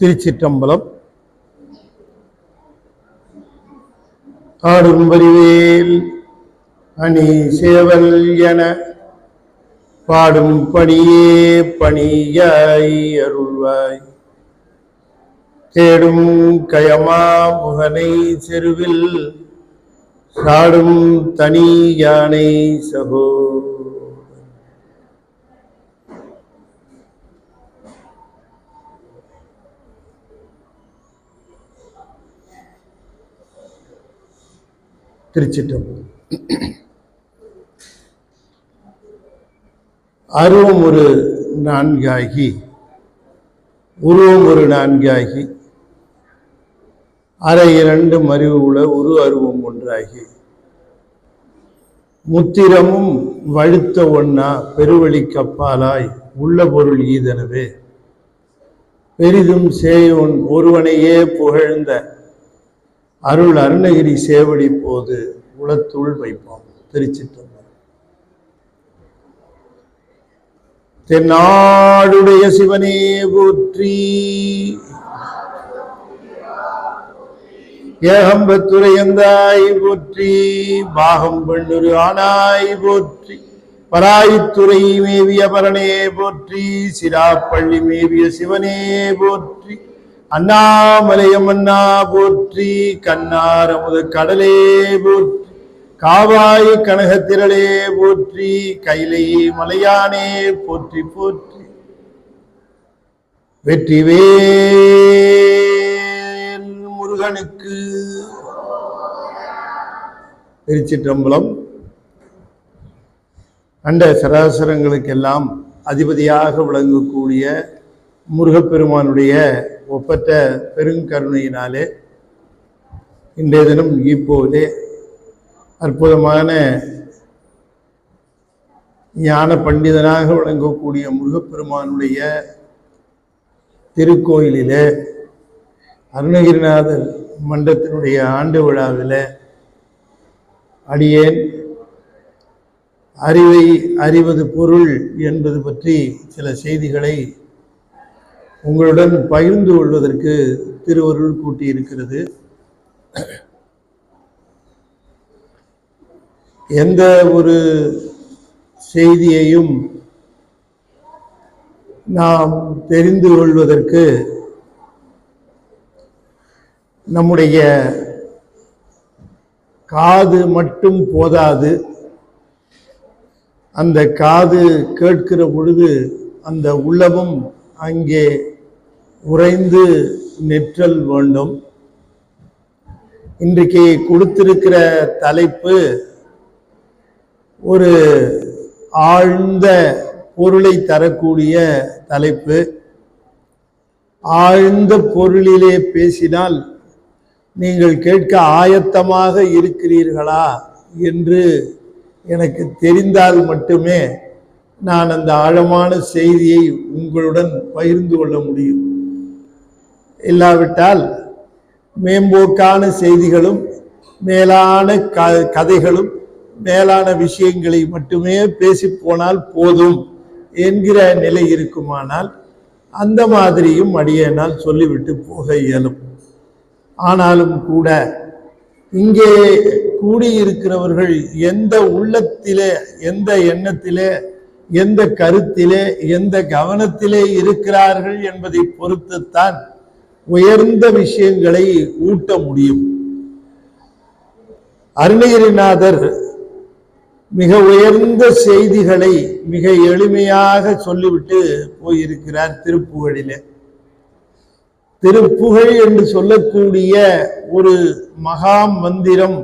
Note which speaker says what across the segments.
Speaker 1: திருச்சிற்றம்பலம். ஆடும் வரிவேல் அணி சேவல் என பாடும் பணியே பணியாய் அருள்வாய். தேடும் கயமா முகனை செருவில் சாடும் தனி யானை சகோ. திருச்சிற்றம்பலம். அருவம் ஒரு நான்காகி உருவம் ஒரு நான்காகி அரை இரண்டு மறிவு உள உரு அருவம் ஒன்றாகி முத்திரமும் வழுத்த ஒன்னா பெருவழி கப்பாலாய் உள்ள பொருள் ஈதனவே பெரிதும் சேயோன் ஒருவனையே புகழ்ந்த அருள் அருணகிரி சேவடி போது உளத்துள் வைப்போம். திருச்சிற்றம்பலம். தென்னாடுடைய சிவனே போற்றி, ஏகம்பத்துரையந்தாய் போற்றி, பாகம் பெண்ணுரு ஆனாய் போற்றி, பராய்த்துறை மேவிய பரனே போற்றி, சிராப்பள்ளி மேவிய சிவனே போற்றி, அண்ணாமலையம் அண்ணா போற்றி, கண்ணாரமுத கடலே போற்றி, காவாய் கனகத்திரளே போற்றி, கைலை மலையானே போற்றி போற்றி. வெற்றிவேல் முருகனுக்கு. திருச்சிற்றம்பலம். அண்ட சராசரங்களுக்கெல்லாம் அதிபதியாக விளங்கக்கூடிய முருகப்பெருமானுடைய ஒப்பற்ற பெருங்கருணையினாலே இன்றைய தினம் இப்போதே அற்புதமான ஞான பண்டிதனாக விளங்கக்கூடிய முருகப்பெருமானுடைய திருக்கோயிலிலே அருணகிரிநாதர் மன்றத்தினுடைய ஆண்டு விழாவில் அடியேன் அறிவை அறிவது பொருள் என்பது பற்றி சில செய்திகளை உங்களுடன் பகிர்ந்து கொள்வதற்கு திருவருள் கூட்டியிருக்கிறது. எந்த ஒரு செய்தியையும் நாம் தெரிந்து கொள்வதற்கு நம்முடைய காது மட்டும் போதாது. அந்த காது கேட்கிற பொழுது அந்த உள்ளமும் அங்கே உறைந்து நிற்றல் வேண்டும். இன்றைக்கு கொடுத்திருக்கிற தலைப்பு ஒரு ஆழ்ந்த பொருளை தரக்கூடிய தலைப்பு. ஆழ்ந்த பொருளிலே பேசினால் நீங்கள் கேட்க ஆயத்தமாக இருக்கிறீர்களா என்று எனக்கு தெரிந்தால் மட்டுமே நான் அந்த ஆழமான செய்தியை உங்களுடன் பகிர்ந்து கொள்ள முடியும். இல்லாவிட்டால் மேம்போக்கான செய்திகளும் மேலான கதைகளும் மேலான விஷயங்களை மட்டுமே பேசி போனால் போதும் என்கிற நிலை இருக்குமானால் அந்த மாதிரியும் அடியேனால் சொல்லிவிட்டு போக இயலும். ஆனாலும் கூட இங்கே கூடியிருக்கிறவர்கள் எந்த உள்ளத்திலே, எந்த எண்ணத்திலே, எந்த கருத்திலே, எந்த கவனத்திலே இருக்கிறார்கள் என்பதை பொறுத்துத்தான் உயர்ந்த விஷயங்களை ஊட்ட முடியும். அருணகிரிநாதர் மிக உயர்ந்த செய்திகளை மிக எளிமையாக சொல்லிவிட்டு போயிருக்கிறார் திருப்புகழிலே. திருப்புகழ் என்று சொல்லக்கூடிய ஒரு மகா மந்திரம்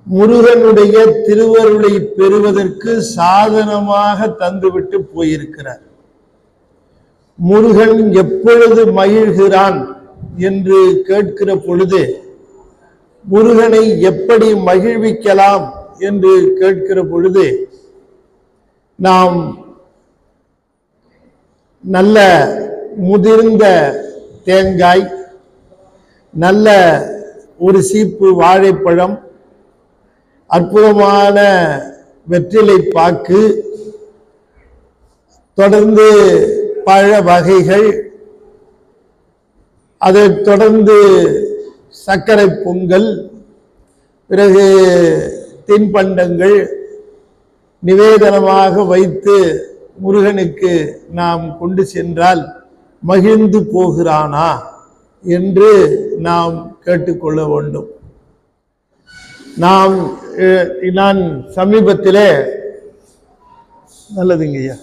Speaker 1: முருகனுடைய திருவருளை பெறுவதற்கு சாதனமாக தந்துவிட்டு போயிருக்கிறார். முருகன் எப்பொழுது மகிழ்கிறான் என்று கேட்கிற பொழுது முருகனை எப்படி மகிழ்விக்கலாம் என்று கேட்கிற பொழுது நாம் நல்ல முதிர்ந்த தேங்காய், நல்ல ஒரு சீப்பு வாழைப்பழம், அற்புதமான வெற்றிலை பாக்கு, தொடர்ந்து பழ வகைகள், அதைத் தொடர்ந்து சர்க்கரை பொங்கல், பிறகு தின்பண்டங்கள் நிவேதனமாக வைத்து முருகனுக்கு நாம் கொண்டு சென்றால் மகிழ்ந்து போகிறானா என்று நாம் கேட்டுக்கொள்ள வேண்டும். நான் சமீபத்திலே நல்லதுங்கய்யா,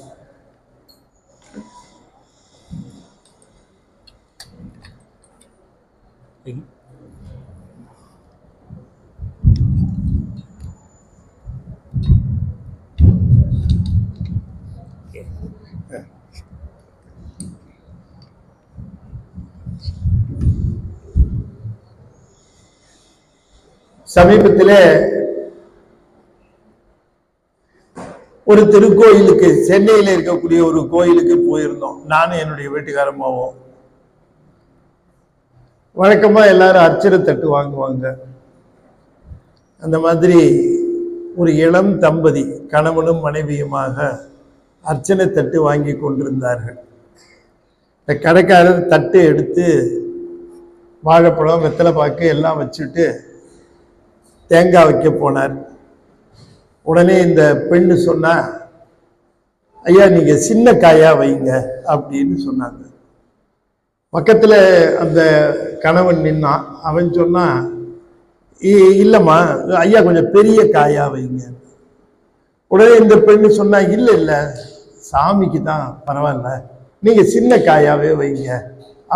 Speaker 1: சமீபத்தில் ஒரு திருக்கோயிலுக்கு, சென்னையில் இருக்கக்கூடிய ஒரு கோயிலுக்கு போயிருந்தோம். நானும் என்னுடைய வீட்டுக்காரமாவும். வழக்கமா எல்லாரும் அர்ச்சனை தட்டு வாங்குவாங்க. அந்த மாதிரி ஒரு இளம் தம்பதி கணவனும் மனைவியுமாக அர்ச்சனை தட்டு வாங்கி கொண்டிருந்தார்கள். இந்த கடைக்காரர் தட்டு எடுத்து வாழைப்பழம், வெத்தலை பாக்கு எல்லாம் வச்சுட்டு தேங்காய் வைக்க போனார். உடனே இந்த பெண்ணு சொன்னா, ஐயா நீங்க சின்ன காயா வைங்க அப்படின்னு சொன்னாங்க. பக்கத்துல அந்த கணவன் நின்னான். அவன் சொன்னா, இல்லம்மா ஐயா கொஞ்சம் பெரிய காயா வைங்க. உடனே இந்த பெண்ணு சொன்னா, இல்ல சாமிக்கு தான், பரவாயில்ல நீங்க சின்ன காயாவே வைங்க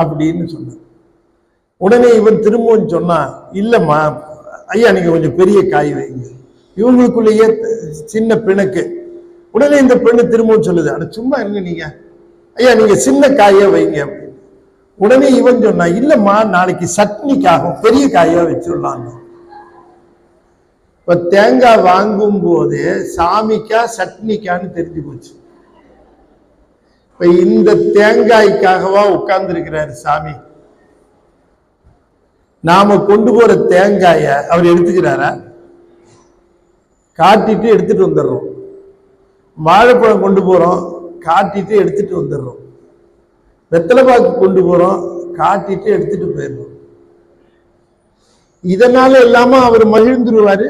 Speaker 1: அப்படின்னு சொன்ன. உடனே இவன் திரும்பவும் சொன்னா, இல்லம்மா ஐயா நீங்க கொஞ்சம் பெரிய காய் வைங்க. இவங்களுக்குள்ளேயே சின்ன பிணக்கு. உடனே இந்த பெண்ணு திரும்பவும் சொல்லுது, அட சும்மா இருங்க நீங்க, ஐயா நீங்க சின்ன காயை வைங்க அப்படின்னு. உடனே இவன் சொன்னா, இல்லம்மா நாளைக்கு சட்னிக்காகும், பெரிய காயா வச்சிடலாம். இப்ப தேங்காய் வாங்கும் போது சாமிக்கா சட்னிக்கான்னு தெரிஞ்சு போச்சு. இப்ப இந்த தேங்காய்க்காகவா உட்கார்ந்து இருக்கிறாரு சாமி? நாம கொண்டு போற தேங்காய அவர் எடுத்துக்கிறாரா? காட்டிட்டு எடுத்துட்டு வந்துடுறோம். வாழைப்பழம் கொண்டு போறோம், காட்டிட்டு எடுத்துட்டு வந்துடுறோம். வெத்தலை பாக்கு கொண்டு போறோம், காட்டிட்டு எடுத்துட்டு போயிடுறோம். இதனால எல்லாம அவர் மகிழ்ந்துருவாரு?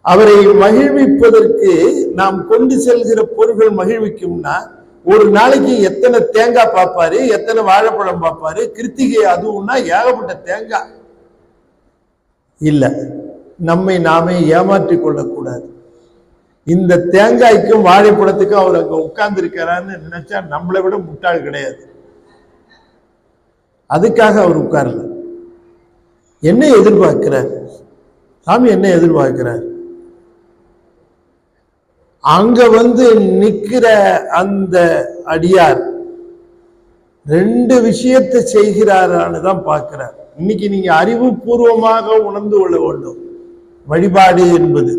Speaker 1: அவரை மகிழ்விப்பதற்கு நாம் கொண்டு செல்கிற பொருள்கள் மகிழ்விக்கும்னா, ஒரு நாளைக்கு எத்தனை தேங்காய் பார்ப்பாரு, எத்தனை வாழைப்பழம் பார்ப்பாரு. கிருத்திகை அதுவும்னா ஏகப்பட்ட தேங்காய். இல்ல, நம்மை நாமே ஏமாற்றிக் கொள்ளக்கூடாது. இந்த தேங்காய்க்கும் வாழைப்பழத்துக்கும் அவர் அங்க உட்கார்ந்து இருக்கிறான்னு நினைச்சா நம்மளை விட முட்டாள் கிடையாது. அதுக்காக அவர் உட்கார்ல. என்ன எதிர்பார்க்கிறார் சாமி? என்ன எதிர்பார்க்கிறார்? அங்க வந்து நிக்கிற அந்த அடியார் ரெண்டு விஷயத்தை செய்கிறாரான்னு தான் பார்க்கிறார். இன்னைக்கு நீங்க அறிவுபூர்வமாக உணர்ந்து கொள்ள வேண்டும். வழிபாடு என்பது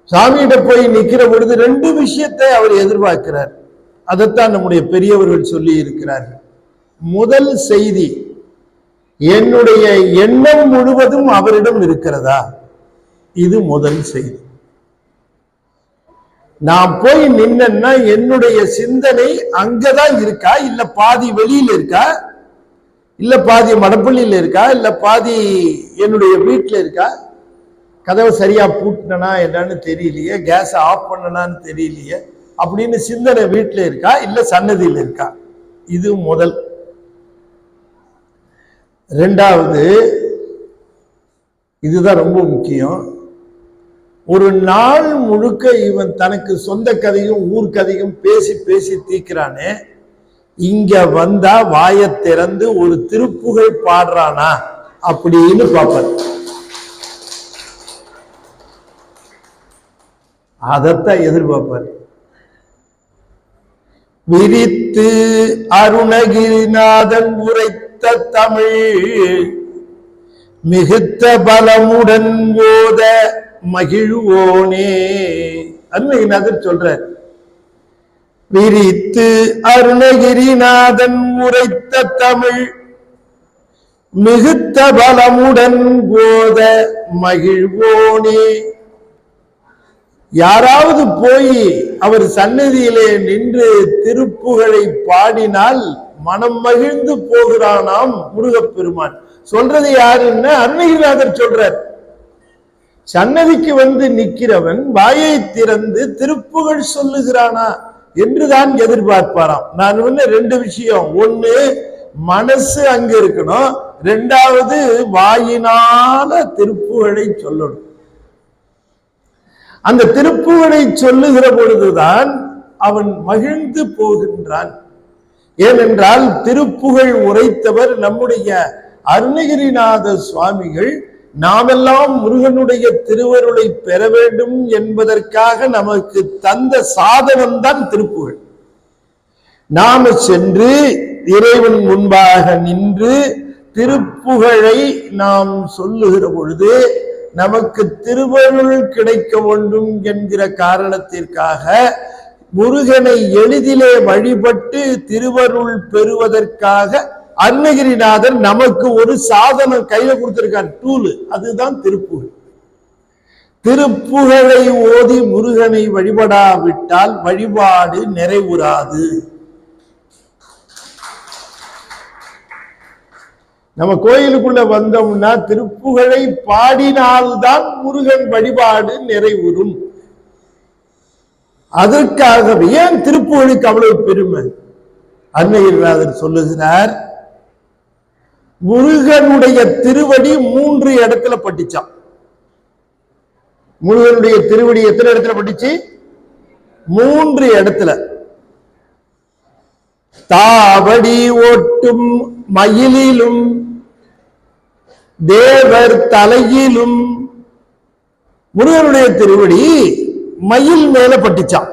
Speaker 1: சாமியிட போய் நிக்கிற பொழுது ரெண்டு விஷயத்தை அவர் எதிர்பார்க்கிறார். அதைத்தான் நம்முடைய பெரியவர்கள் சொல்லி இருக்கிறார்கள். முதல் செய்தி, என்னுடைய எண்ணம் முழுவதும் அவரிடம் இருக்கிறதா? இது முதல் செய்தி. நான் போய் நின்னா என்னுடைய சிந்தனை அங்கதான் இருக்கா, இல்ல பாதி வெளியில இருக்கா, இல்ல பாதி மடப்பள்ளியில இருக்கா, இல்ல பாதி என்னுடைய வீட்டுல இருக்கா? கதவை சரியா பூட்டினா என்னன்னு தெரியலையே, கேஸ் ஆஃப் பண்ணனான்னு தெரியலையே அப்படின்னு சிந்தனை வீட்டுல இருக்கா, இல்ல சன்னதியில இருக்கா? இது முதல். ரெண்டாவது, இதுதான் ரொம்ப முக்கியம். ஒரு நாள் முழுக்க இவன் தனக்கு சொந்த கதையும் ஊர் கதையும் பேசி பேசி தீக்கிறானே, இங்க வந்தா வாயை திறந்து ஒரு திருப்புகழ் பாடுறானா அப்படின்னு பார்ப்பார். அதத்தான் எதிர்பார்ப்பார். விரித்து அருணகிரிநாதன் உரைத்த தமிழ் மிகுத்த பலமுடன் போத மகிழ்வோனே. அருணகிரிநாதன் சொல்றார், விரித்து அருணகிரிநாதன் உரைத்த தமிழ் மிகுத்த பலமுடன் போத மகிழ்வோனே. யாராவது போய் அவர் சன்னதியிலே நின்று திருப்புகழை பாடினால் மனம் மகிழ்ந்து போகிறானாம் முருகப்பெருமான். சொல்றது யாருன்னா அருணகிரிநாதர் சொல்றார். சன்னதிக்கு வந்து நிக்கிறவன் வாயை திறந்து திருப்புகழ் சொல்லுகிறானா என்றுதான் எதிர்பார்ப்பாராம். நான் ரெண்டு விஷயம், ஒண்ணு மனசு அங்க இருக்கணும், ரெண்டாவது வாயினால திருப்புகழை சொல்லணும். அந்த திருப்புகழை சொல்லுகிற பொழுதுதான் அவன் மகிழ்ந்து போகின்றான். ஏனென்றால் திருப்புகழ் உரைத்தவர் நம்முடைய அருணகிரிநாத சுவாமிகள். நாமெல்லாம் முருகனுடைய திருவருளை பெற வேண்டும் என்பதற்காக நமக்கு தந்த சாதனம் தான் திருப்புகழ். நாம சென்று இறைவன் முன்பாக நின்று திருப்புகழை நாம் சொல்லுகிற பொழுது நமக்கு திருவருள் கிடைக்க வேண்டும் என்கிற காரணத்திற்காக முருகனை எளிதிலே வழிபட்டு திருவருள் பெறுவதற்காக அருணகிரிநாதர் நமக்கு ஒரு சாதனம் கையில கொடுத்திருக்கார், டூலு. அதுதான் திருப்புகழ். திருப்புகழை ஓதி முருகனை வழிபடாவிட்டால் வழிபாடு நிறைவுறாது. நம்ம கோயிலுக்குள்ள வந்தோம்னா திருப்புகழை பாடினால்தான் முருகன் வழிபாடு நிறைவுறும். அதற்காகவே ஏன் திருப்புகழுக்கு அவ்வளவு பெருமை? அருணகிரிநாதர் சொல்லுகிறார், முருகனுடைய திருவடி 3 இடத்துல பட்டுச்சான். முருகனுடைய திருவடி எத்தனை இடத்துல பட்டுச்சு? 3 இடத்துல. தாவடி ஓட்டும் மயிலிலும் தேவர் தலையிலும். முருகனுடைய திருவடி மயில் மேல பட்டுச்சான்.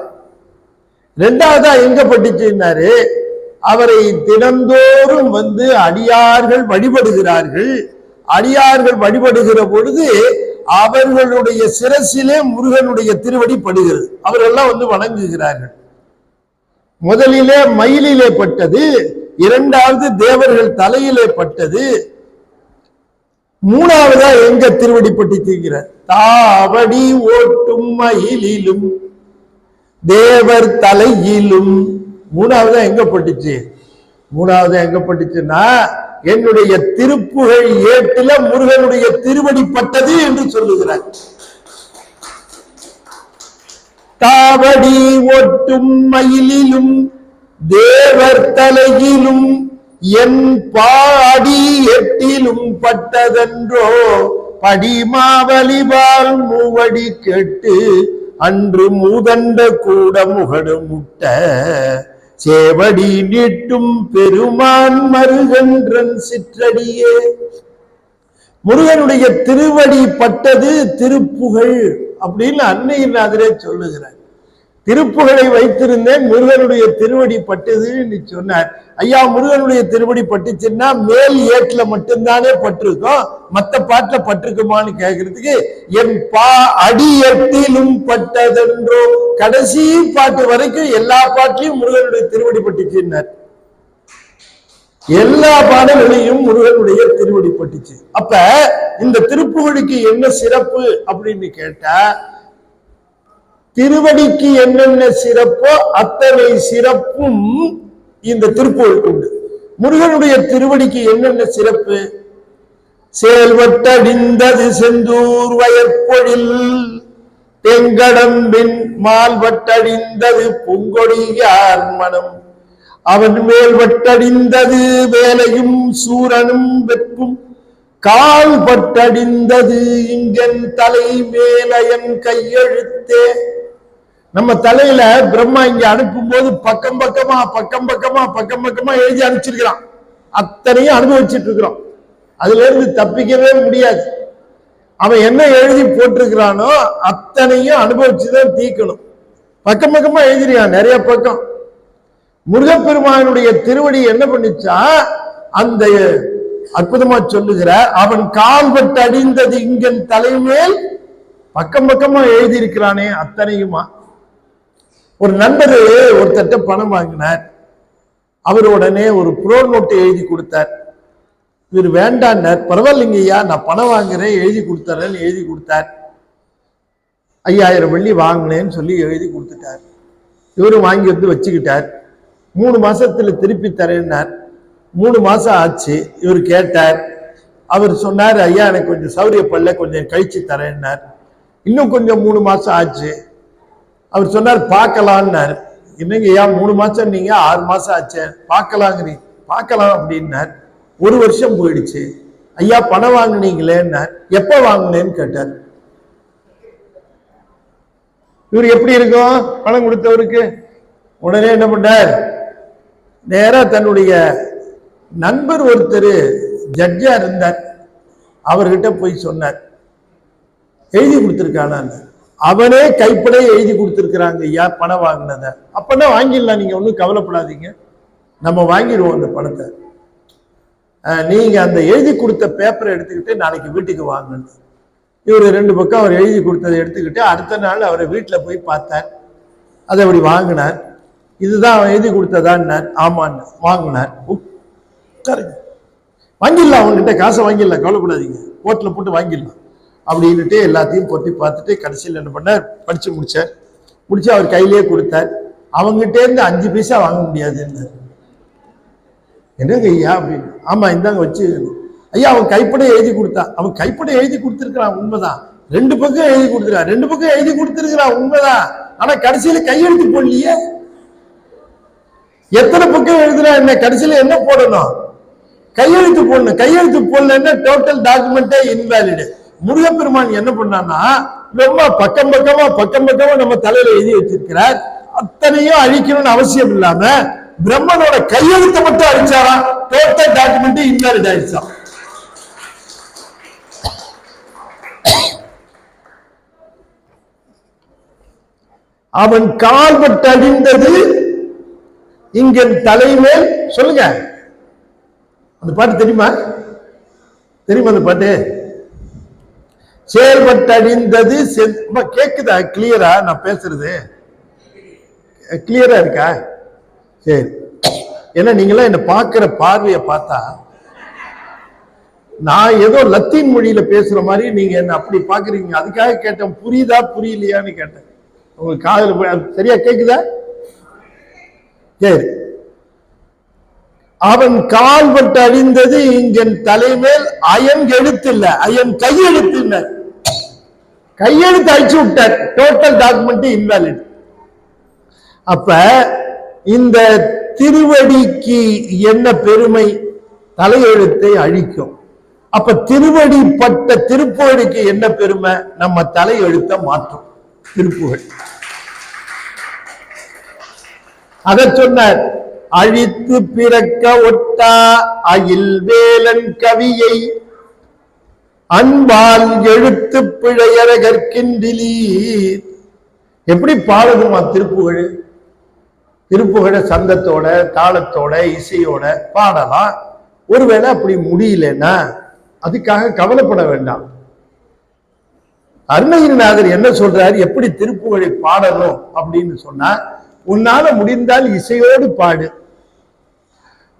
Speaker 1: 2வதா எங்க பட்டுச்சுன்னாரு, அவரை தினந்தோறும் வந்து அடியார்கள் வழிபடுகிறார்கள். அடியார்கள் வழிபடுகிற பொழுது அவர்களுடைய சிரசிலே முருகனுடைய திருவடி படுகிறது. அவர்கள்லாம் வந்து வணங்குகிறார்கள். முதலிலே மயிலிலே பட்டது, 2வது தேவர்கள் தலையிலே பட்டது, 3வதா எங்க திருவடி பட்டுச்சுங்கிறார். தாவடி ஓட்டும் மயிலிலும் தேவர் தலையிலும். 3வதா எங்க பட்டுச்சு? 3வதா எங்க பட்டுச்சுன்னா என்னுடைய திருப்புகழ் ஏட்டில முருகனுடைய திருவடி பட்டது என்று சொல்லுகிறார். தாவடி ஓட்டும் மயிலிலும் தேவர் தலையிலும் என் பாடி எட்டிலும் பட்டதென்றோ படிமாவலிபால் மூவடி கேட்டு அன்று மூதண்ட கூட முகடு முட்ட சேவடி நீட்டும் பெருமான் மருகன்றன் சிற்றடியே. முருகனுடைய திருவடி பட்டது திருப்புகழ் அப்படின்னு அருணகிரிநாதரே சொல்லுகிறார். திருப்புகழை வைத்திருந்தேன், முருகனுடைய திருவடி பட்டதுன்னு சொன்னார். ஐயா, முருகனுடைய திருவடி பட்டுச்சுன்னா மேல் ஏட்டுல மட்டும்தானே பட்டிருக்கோம், மத்த பாட்டுல பட்டிருக்குமான்னு கேட்கறதுக்கு என் அடி எட்டிலும் பட்டதென்றோ, கடைசி பாட்டு வரைக்கும் எல்லா பாட்டிலையும் முருகனுடைய திருவடி பட்டுச்சுன்னார். எல்லா பாடல்களையும் முருகனுடைய திருவடி பட்டுச்சு. அப்ப இந்த திருப்புகழுக்கு என்ன சிறப்பு அப்படின்னு கேட்டா, திருவடிக்கு என்னென்ன சிறப்போ அத்தனை சிறப்பும் இந்த திருப்புகழுக்கு உண்டு. முருகனுடைய திருவடிக்கு என்னென்ன சிறப்பு? செயல்வட்டடிந்தது செந்தூர் வயற்பொழில் தெங்கடம்பின் மால்வட்டடிந்தது பூங்கொடியார் மனம் அவன் மேல் வட்டடிந்தது வேலையும் சூரனும் வெப்பும் கால் பட்டடிந்தது இங்கன் தலை மேலையன் கையெழுத்தே. நம்ம தலையில பிரம்மா இங்க அனுப்பும் போது பக்கம் பக்கமா எழுதி அனுப்பிச்சிருக்கிறான். அத்தனையும் அனுபவிச்சுட்டு இருக்கிறோம். அதுல இருந்து தப்பிக்கவே முடியாது. அவன் என்ன எழுதி போட்டிருக்கிறானோ அத்தனையும் அனுபவிச்சுதான் தீக்கணும். பக்கமா எழுதிருக்கான், நிறைய பக்கம். முருகப்பெருமானுடைய திருவடி என்ன பண்ணிச்சா, அந்த அற்புதமா சொல்லுகிறார், அவன் கால்பட்டு அடிந்தது இங்கன் தலைமேல் பக்கமா எழுதியிருக்கிறானே அத்தனையுமா. ஒரு நண்பர் ஒருத்தட்ட பணம் வாங்கினார். அவர் உடனே ஒரு ப்ரோ நோட்டு எழுதி கொடுத்தார். இவர் வேண்டான்னார். பரவாயில்லைங்க ஐயா, நான் பணம் வாங்குறேன், எழுதி கொடுத்தாரன்னு எழுதி கொடுத்தார். 5000 வெள்ளி வாங்கினேன்னு சொல்லி எழுதி கொடுத்துட்டார். இவரும் வாங்கி வந்து வச்சுக்கிட்டார். 3 மாசத்துல திருப்பி தரேன்னார். 3 மாசம் ஆச்சு. இவர் கேட்டார். அவர் சொன்னார், ஐயா எனக்கு கொஞ்சம் சௌரியப்படல, கொஞ்சம் கழிச்சு தரேன்னார். இன்னும் கொஞ்சம் 3 மாசம் ஆச்சு. அவர் சொன்னார் பார்க்கலான்னார். என்னங்க ஐயா 3 மாசம் நீங்க 6 மாசம் ஆச்சு, பார்க்கலாங்கிறீங்க. பார்க்கலாம் அப்படின்னார். 1 வருஷம் போயிடுச்சு. ஐயா பணம் வாங்கினீங்களேன்னார். எப்ப வாங்கினேன்னு கேட்டார். இவர் எப்படி இருக்கும் பணம் கொடுத்தவருக்கு? உடனே என்ன பண்ணார், நேரா தன்னுடைய நண்பர் ஒருத்தர் ஜட்ஜா இருந்தார், அவர்கிட்ட போய் சொன்னார், எழுதி கொடுத்துருக்கானான்னு. அவனே கைப்பட எழுதி கொடுத்துருக்குறாங்க ஐயா பணம் வாங்கினத. அப்பனா வாங்கிடலாம், நீங்க ஒன்றும் கவலைப்படாதீங்க, நம்ம வாங்கிடுவோம் அந்த பணத்தை. நீங்க அந்த எழுதி கொடுத்த பேப்பரை எடுத்துக்கிட்டு நாளைக்கு வீட்டுக்கு வாங்கணும். இவர் 2 பக்கம் அவர் எழுதி கொடுத்ததை எடுத்துக்கிட்டு அடுத்த நாள் அவரை வீட்டில் போய் பார்த்தார். அதை அப்படி வாங்கினார். இதுதான் அவன் எழுதி கொடுத்ததான்னார். ஆமான்னு வாங்கினார். வாங்கிடலாம், அவங்ககிட்ட காசை வாங்கிடலாம், கவலைப்படாதீங்க, கோர்ட்டில் போட்டு வாங்கிடலாம் அப்படின்னுட்டு எல்லாத்தையும் பொட்டி பார்த்துட்டு கடைசியில் என்ன பண்ணார், படிச்சு முடிச்சு அவர் கையிலேயே கொடுத்தார். அவங்ககிட்ட இருந்து 5 பைசா வாங்க முடியாதுன்னு. என்னங்க ஐயா அப்படின்னு. ஆமா இந்தாங்க வச்சு. ஐயா அவன் கைப்பட எழுதி கொடுத்தான். அவன் கைப்பட எழுதி கொடுத்திருக்கிறான், உண்மைதான். 2 பக்கம் எழுதி கொடுத்துருக்கான், 2 பக்கம் எழுதி கொடுத்திருக்கிறான், உண்மைதான். ஆனா கடைசியில கையெழுத்து போடலையே. எத்தனை பக்கம் எழுதுனா என்ன, கடைசியில என்ன போடணும், கையெழுத்து போடணும். கையெழுத்து போடலன்னா டோட்டல் டாக்குமெண்டே இன்வேலிடு. முருகப்பெருமான் என்ன பண்ணான்னா ரொம்ப பக்கம் பக்கமா நம்ம தலையில எழுதி வச்சிருக்கிறார். அத்தனையும் அழிக்கணும்னு அவசியம் இல்லாம பிரம்மனோட கையெழுத்தை மட்டும் அழிச்சாரா, டோட்டல் டாக்குமெண்ட் இன்வேலிட் ஆயிடுச்சா. அவன் கால்பட்டு அழிந்தது இங்க தலைமேல். சொல்லுங்க அந்த பாட்டு தெரியுமா? அந்த பாட்டு செயல்பட்டு அழிந்தது. கேக்குதா கிளியரா? நான் பேசுறது கிளியரா இருக்கா? சரி. ஏன்னா நீங்களாம் என்ன பார்க்கிற பார்வையை பார்த்தா நான் ஏதோ லத்தீன் மொழியில பேசுற மாதிரி நீங்க என்ன அப்படி பாக்குறீங்க. அதுக்காக கேட்டேன், புரியுதா புரியலையான்னு கேட்டேன். உங்க காதுல சரியா கேக்குதா? சரி. அவன் கால்பட்டு அழிந்தது இங்கன் தலைமேல் அயன் எழுத்து இல்ல, அயன் கையெழுத்து. கையெழுத்து அழிச்சு விட்டார், டோட்டல் டாக்குமெண்ட் இன்வாலிட். அப்ப இந்த திருவடிக்கு என்ன பெருமை, தலையெழுத்தை அழிக்கும். அப்ப திருவடி பட்ட திருப்புகழுக்கு என்ன பெருமை, நம்ம தலையெழுத்தை மாற்றும் திருப்புகழ். அத சொன்னார், அழித்து பிறக்க ஒட்டா அயில் வேலன் கவியை அன்பால் எழுத்து பிழையற கற்கின்றீர். எப்படி பாடணுமா திருப்புகழ்? திருப்புகழ சந்தத்தோட தாளத்தோட இசையோட பாடலாம். ஒருவேளை அப்படி முடியலன்னா அதுக்காக கவலைப்பட வேண்டாம். அருணகிரிநாதர் என்ன சொல்றாரு, எப்படி திருப்புகழை பாடணும் அப்படின்னு சொன்னா, உன்னால முடிந்தால் இசையோடு பாடு,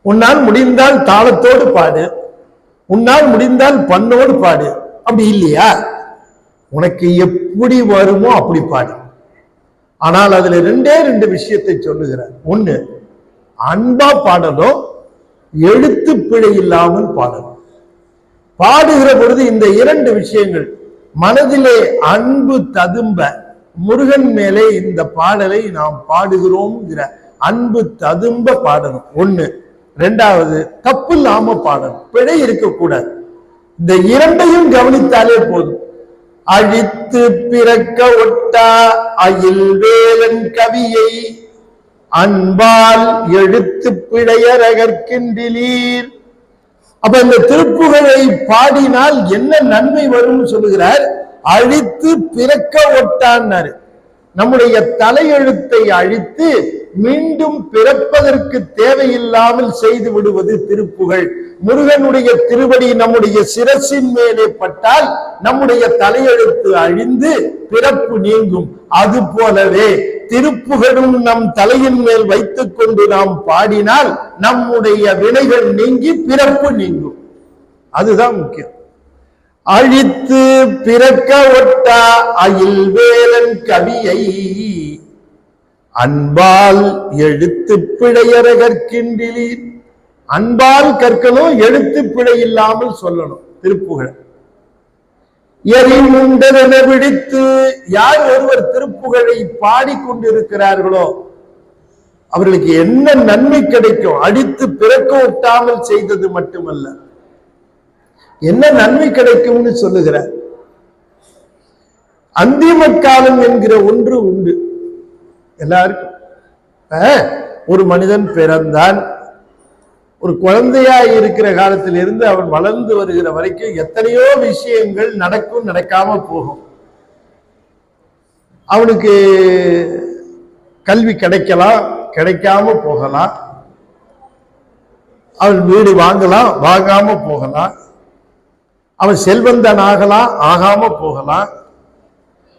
Speaker 1: உன்னால் முடிந்தால் தாளத்தோடு பாடு, உன்னால் முடிந்தால் பண்ணோடு பாடு. அப்படி இல்லையா, உனக்கு எப்படி வருமோ அப்படி பாடு. ஆனால் அதுல 2 விஷயத்தை சொல்லுகிறார். ஒண்ணு, அன்பா பாடணும், எழுத்து பிழை இல்லாமல் பாடணும். பாடுகிற பொழுது இந்த 2 விஷயங்கள் மனதிலே அன்பு ததும்ப, முருகன் மேலே இந்த பாடலை நாம் பாடுகிறோம் அன்பு ததும்ப பாடணும். ஒண்ணு. 2வது, தப்பு இல்லாம பாடணும், பிழை இருக்கக்கூடாது. இந்த 2ஐயும் கவனித்தாலே போதும். அழித்து பிறக்க ஒட்டா அயில் வேலன் கவியை அன்பால் எழுத்து பிழையற கற்கின்றீர். அப்ப இந்த திருப்புகழை பாடினால் என்ன நன்மை வரும்னு சொல்லுகிறார். அழித்து பிறக்க ஒட்டான்னாரு. நம்முடைய தலையெழுத்தை அழித்து மீண்டும் பிறப்பதற்கு தேவையில்லாமல் செய்து விடுவது திருப்புகழ். முருகனுடைய திருவடி நம்முடைய சிரசின் மேலே பட்டால் நம்முடைய தலையெழுத்து அழிந்து பிறப்பு நீங்கும். அது போலவே திருப்புகழும் நம் தலையின் மேல் வைத்துக் கொண்டு நாம் பாடினால் நம்முடைய வினைகள் நீங்கி பிறப்பு நீங்கும். அதுதான் முக்கியம். அழித்து பிறக்க ஒட்டா அயில் வேலன் கவியை அன்பால் எழுத்து பிழையற கற்கின்றீர். அன்பால் கற்கணும், எழுத்து பிழை இல்லாமல் சொல்லணும். திருப்புகழ் எரிமுண்டதென விழித்து, யார் ஒருவர் திருப்புகழை பாடிக்கொண்டிருக்கிறார்களோ அவர்களுக்கு என்ன நன்மை கிடைக்கும்? அடித்து பிறக்க ஒட்டாமல் செய்தது மட்டுமல்ல, என்ன நன்மை கிடைக்கும்னு சொல்லுகிறார். அந்திம காலம் என்கிற ஒன்று உண்டு எல்லாருக்கும். ஒரு மனிதன் பிறந்தான், ஒரு குழந்தையாய் இருக்கிற காலத்திலிருந்து அவன் வளர்ந்து வருகிற வரைக்கும் எத்தனையோ விஷயங்கள் நடக்கும், நடக்காம போகும். அவனுக்கு கல்வி கிடைக்கலாம், கிடைக்காம போகலாம். அவன் வீடு வாங்கலாம், வாங்காம போகலாம். அவன் செல்வந்தன் ஆகலாம், ஆகாம போகலாம்.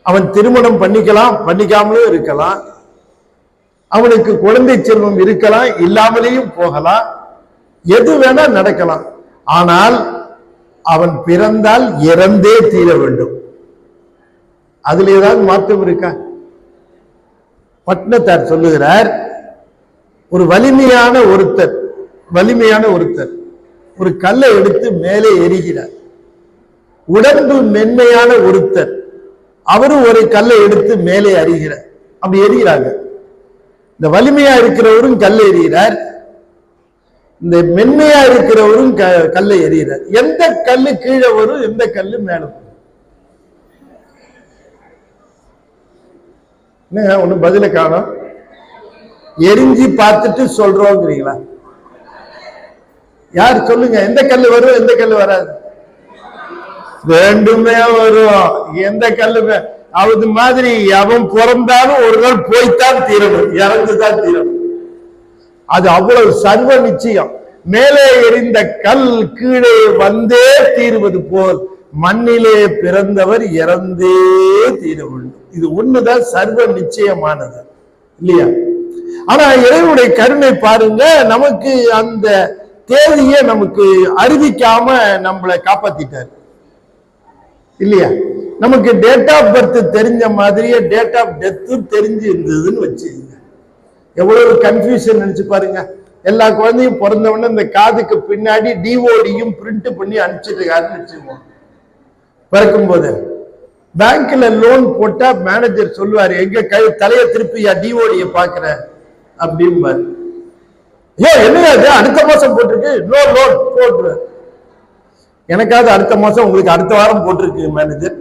Speaker 1: அவன் திருமணம் பண்ணிக்கலாம், பண்ணிக்காமலும் இருக்கலாம். அவனுக்கு குழந்தை செல்வம் இருக்கலாம், இல்லாமலேயும் போகலாம். எது வேணா நடக்கலாம். ஆனால் அவன் பிறந்தால் இறந்தே தீர வேண்டும். அதுல ஏதாவது மாற்றம் இருக்கா? பட்னத்தார் சொல்லுகிறார், ஒரு வலிமையான ஒருத்தர் ஒரு கல்லை எடுத்து மேலே எரிகிறார். உடம்பு மென்மையான ஒருத்தர் அவரும் ஒரு கல்லை எடுத்து மேலே அறிகிறார். அப்படி எரிகிறாங்க. இந்த வலிமையா இருக்கிறவரும் கல்லை எறிகிறார், இந்த மென்மையா இருக்கிறவரும் கல்லை எறிகிறார். எந்த கல்லு கீழே வரும், எந்த கல்லு மேல வரும்? ஒண்ணு பதில காணோம். எரிஞ்சு பார்த்துட்டு சொல்றோங்கிறீங்களா? யார் சொல்லுங்க, எந்த கல்லு வரும், எந்த கல்லு வராது? ரெண்டுமே வரும். எந்த கல்லுமே அது மாதிரி அவன் பிறந்தாலும் ஒரு நாள் போய்த்தான் தீரணும், இறந்துதான் தீரணும். அது அவ்வளவு சர்வ நிச்சயம். மேலே எரிந்த கல் கீழே வந்தே தீருவது போல் மண்ணிலே பிறந்தவர் இறந்தே தீர வேண்டும். இது ஒண்ணுதான் சர்வ நிச்சயமானது, இல்லையா? ஆனா இறைவனுடைய கருணை பாருங்க, நமக்கு அந்த தேதியை நமக்கு அறிவிக்காம நம்மளை காப்பாத்திட்டார், இல்லையா? நமக்கு டேட் ஆஃப் பர்த் தெரிஞ்ச மாதிரியே டேட் ஆஃப் டெத்து தெரிஞ்சு இருந்ததுன்னு வச்சுங்க. எவ்வளவு கன்ஃபியூஷன் நினைச்சு பாருங்க. எல்லா குழந்தையும் பிறந்தவொடனே இந்த காதுக்கு பின்னாடி டிஓடியும் பிரிண்ட் பண்ணி அனுப்பிச்சிட்டு இருக்காருன்னு வச்சுக்குவோம். பிறக்கும் போது பேங்க்ல லோன் போட்டா மேனேஜர் சொல்லுவாரு, எங்க தலையை திருப்பியா டிஓடிய பாக்குற அப்படிம்பாரு. என்ன அடுத்த மாசம் போட்டிருக்கு, லோன் போட்டுரு. எனக்காவது அடுத்த மாசம், உங்களுக்கு அடுத்த வாரம் போட்டிருக்கு மேனேஜர்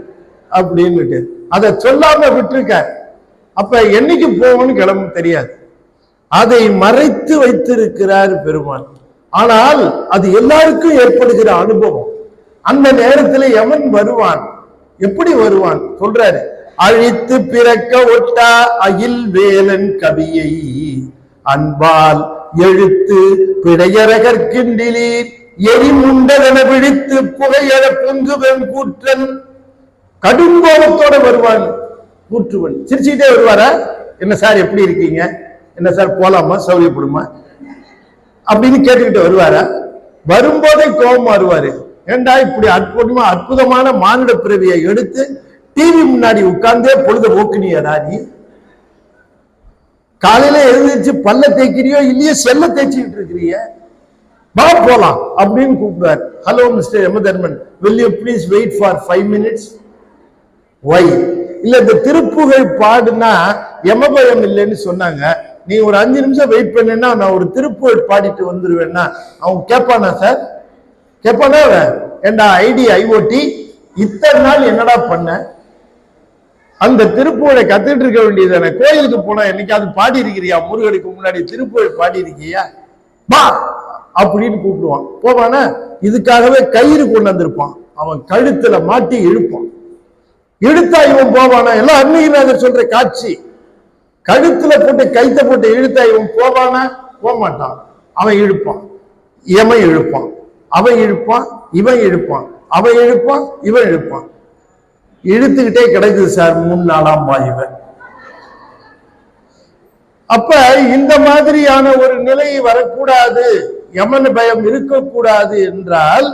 Speaker 1: அப்படின்னுட்டு அதை சொல்லாம விட்டுருக்க. அப்ப என்னைக்கு போவோம்னு கிளம்ப தெரியாது. அதை மறைத்து வைத்திருக்கிறார் பெருமான். ஆனால் அது எல்லாருக்கும் ஏற்படுகிற அனுபவம். அந்த நேரத்தில் எவன் வருவான், எப்படி வருவான் சொல்றாரு. அழித்து பிறக்க ஒட்டா அயில் வேலன் கவியை அன்பால் எழுத்து பிழையற கற்கின்றீர். எரிமுண்டதென விழித்து புகையற பொங்குவன் கூற்றன். கடுங்கோபத்தோட வருவான் கூற்றுவன். சிரிச்சுக்கிட்டே வருவாரா? என்ன சார் எப்படி இருக்கீங்க, என்ன சார் போலாமா, சௌரியப்படுமா அப்படின்னு கேட்டுக்கிட்டு வருவாரா? வரும்போதே கோபம் வருவாரு. ஏண்டா இப்படி அற்புதமான மானிட பிறவியை எடுத்து டிவி முன்னாடி உட்கார்ந்தே பொழுத போக்குனியடா நீ? காலையில எழுந்திருச்சு பல்ல தேய்க்கிறியோ இல்லையோ செல்ல தேய்ச்சிக்கிட்டு இருக்கிறிய, வா போலாம் அப்படின்னு கூப்பிடுவார். Hello mister Yamadharman, will you please wait for 5 minutes? Why? இல்ல இந்த திருப்புகழ் பாடுனா யமபயம் இல்லைன்னு சொன்னாங்க. நீ ஒரு 5 நிமிஷம் வெயிட் பண்ணா நான் ஒரு திருப்புகழ் பாடிட்டு வந்துருவேன்னா அவன் கேட்பானா சார்? கேட்பானா? ஏண்டா ஐடி ஐஓடி இத்தனை நாள் என்னடா பண்ண? அந்த திருப்புகழை கத்துட்டு இருக்க வேண்டியதானே. கோயிலுக்கு போனா என்னைக்காவது பாடி இருக்கிறியா? முருகனுக்கு முன்னாடி திருப்புகழ் பாடி இருக்கியா? வா அப்படின்னு கூப்பிடுவான். போவானா? இதுக்காகவே கயிறு கொண்டு வந்திருப்பான், அவன் கழுத்துல மாட்டி இழுப்பான். இழுத்தா இவன் போவானா? எல்லாம் அன்னைக்கு சொல்ற காட்சி. கழுத்துல போட்டு கைத்த போட்டு இழுத்தா இவன் போவானா? போக மாட்டான். அவன் இழுப்பான், இவன் இழுப்பான், அவன் இழுப்பான், இவன் இழுப்பான், அவன் இழுப்பான், இவன் இழுப்பான். இழுத்துக்கிட்டே கிடைக்குது சார் 3 நாளாம் இவன். அப்ப இந்த மாதிரியான ஒரு நிலை வரக்கூடாது, யமன் பயம் இருக்கக்கூடாது என்றால்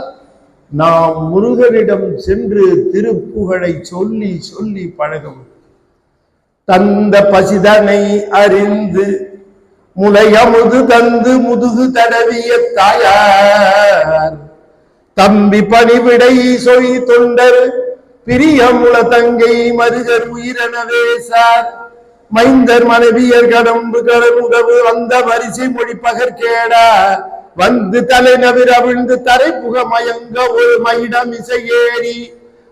Speaker 1: நாம் முருகனிடம் சென்று திருப்புகழை சொல்லி சொல்லி பழகும். தந்த பசிதனை அறிந்து முளையமுது தந்து முதுகு தடவிய தாயார் தம்பி பணிவிடை சொய் தொண்டர் பிரியமுள தங்கை மருகர் உயிரெனவே சார் மைந்தர் மனைவியர் கடம்பு கடமுடவு வந்த வரிசை மொழி பகற்கேடா வந்து தலை நவிர விழுந்து தரை புக மயங்க ஒரு மயிடம் இசையேறி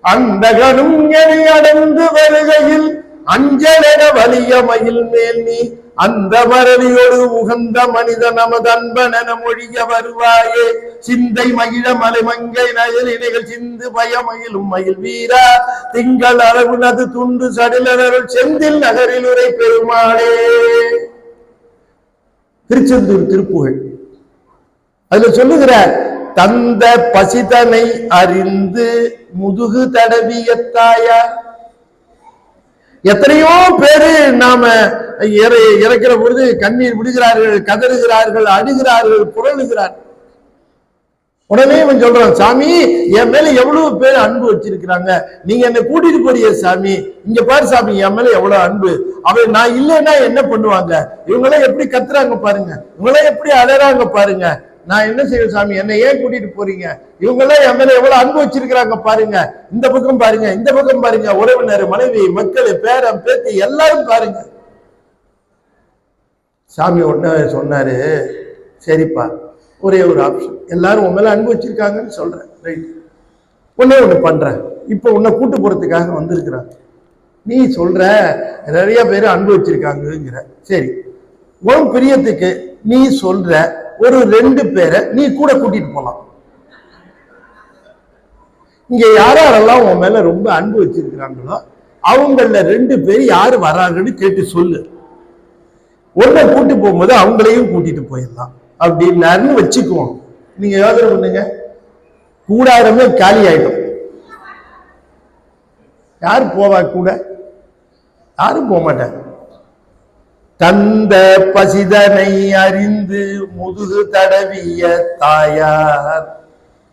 Speaker 1: அந்த கடும் எனை அடைந்து வருகையில் அஞ்சலென வலிய மயில் மேல் நீ அந்த மரணியோடு உகந்த மனித நமது அன்பன மொழிய வருவாயே சிந்தை மகிழ மலை மங்கை நயல் இணைகள் சிந்து பயமயிலும் மயில் வீரா திங்கள் அளவுனது துண்டு சடிலருள் செந்தில் நகரில் உரை பெருமாளே. திருச்செந்தூர் திருப்புகழ் அதுல சொல்லுகிறார், தந்த பசிதனை அறிந்து முதுகு தடவிய தாயார். எத்தனையோ பேரு நாம இறக்கிற பொழுது கண்ணீர் விடுகிறார்கள், கதறுகிறார்கள், அழுகிறார்கள், புரளுகிறார்கள். உடனே இவன் சொல்றான், சாமி என் மேல எவ்வளவு பேர் அன்பு வச்சிருக்கிறாங்க, நீங்க என்னை கூட்டிட்டு போறிய சாமி, இங்க பாரு சாமி என் மேல எவ்வளவு அன்பு, அவன் நான் இல்லைன்னா என்ன பண்ணுவாங்க, இவங்களாம் எப்படி கத்துறாங்க பாருங்க, இவங்களாம் எப்படி அழறாங்க பாருங்க, நான் என்ன செய்வேன் சாமி, என்னை ஏன் கூட்டிட்டு போறீங்க, இவங்கெல்லாம் என் மேல எவ்வளவு அன்பு வச்சிருக்கிறாங்க பாருங்க, இந்த பக்கம் பாருங்க, இந்த பக்கம் பாருங்க, உறவினர் மனைவி மக்கள் பேரன் பேத்தி எல்லாரும் பாருங்க. சாமி உடனே சொன்னாரு, சரிப்பா ஒரே ஒரு ஆப்ஷன், எல்லாரும் உன் மேல அன்பு வச்சிருக்காங்கன்னு சொல்றேன், ரைட், ஒன்னே ஒண்ணு பண்றேன், இப்ப உன்னை கூட்டு போறதுக்காக வந்திருக்கிறாங்க, நீ சொல்ற நிறைய பேர் அன்பு வச்சிருக்காங்கிற, சரி உன் பிரியத்துக்கு நீ சொல்ற ஒரு 2 பேரை நீ கூட கூட்டிட்டு போலாம், இங்க யாரெல்லாம் உன் மேல ரொம்ப அன்பு வச்சிருக்கிறாங்களோ அவங்கள 2 பேர் யாரு வராங்கன்னு கேட்டு சொல்லு, ஒன்ன கூட்டு போகும்போது அவங்களையும் கூட்டிட்டு போயிடலாம் அப்படின்னு வச்சுக்குவோம். நீங்க யோசனை பண்ணுங்க, கூடாரமே காலி ஆயிடும், யாரு போவா கூட, யாரும் போக மாட்டாங்க. தந்த பசிதனை அறிந்து முதுகு தடவிய தாயார்.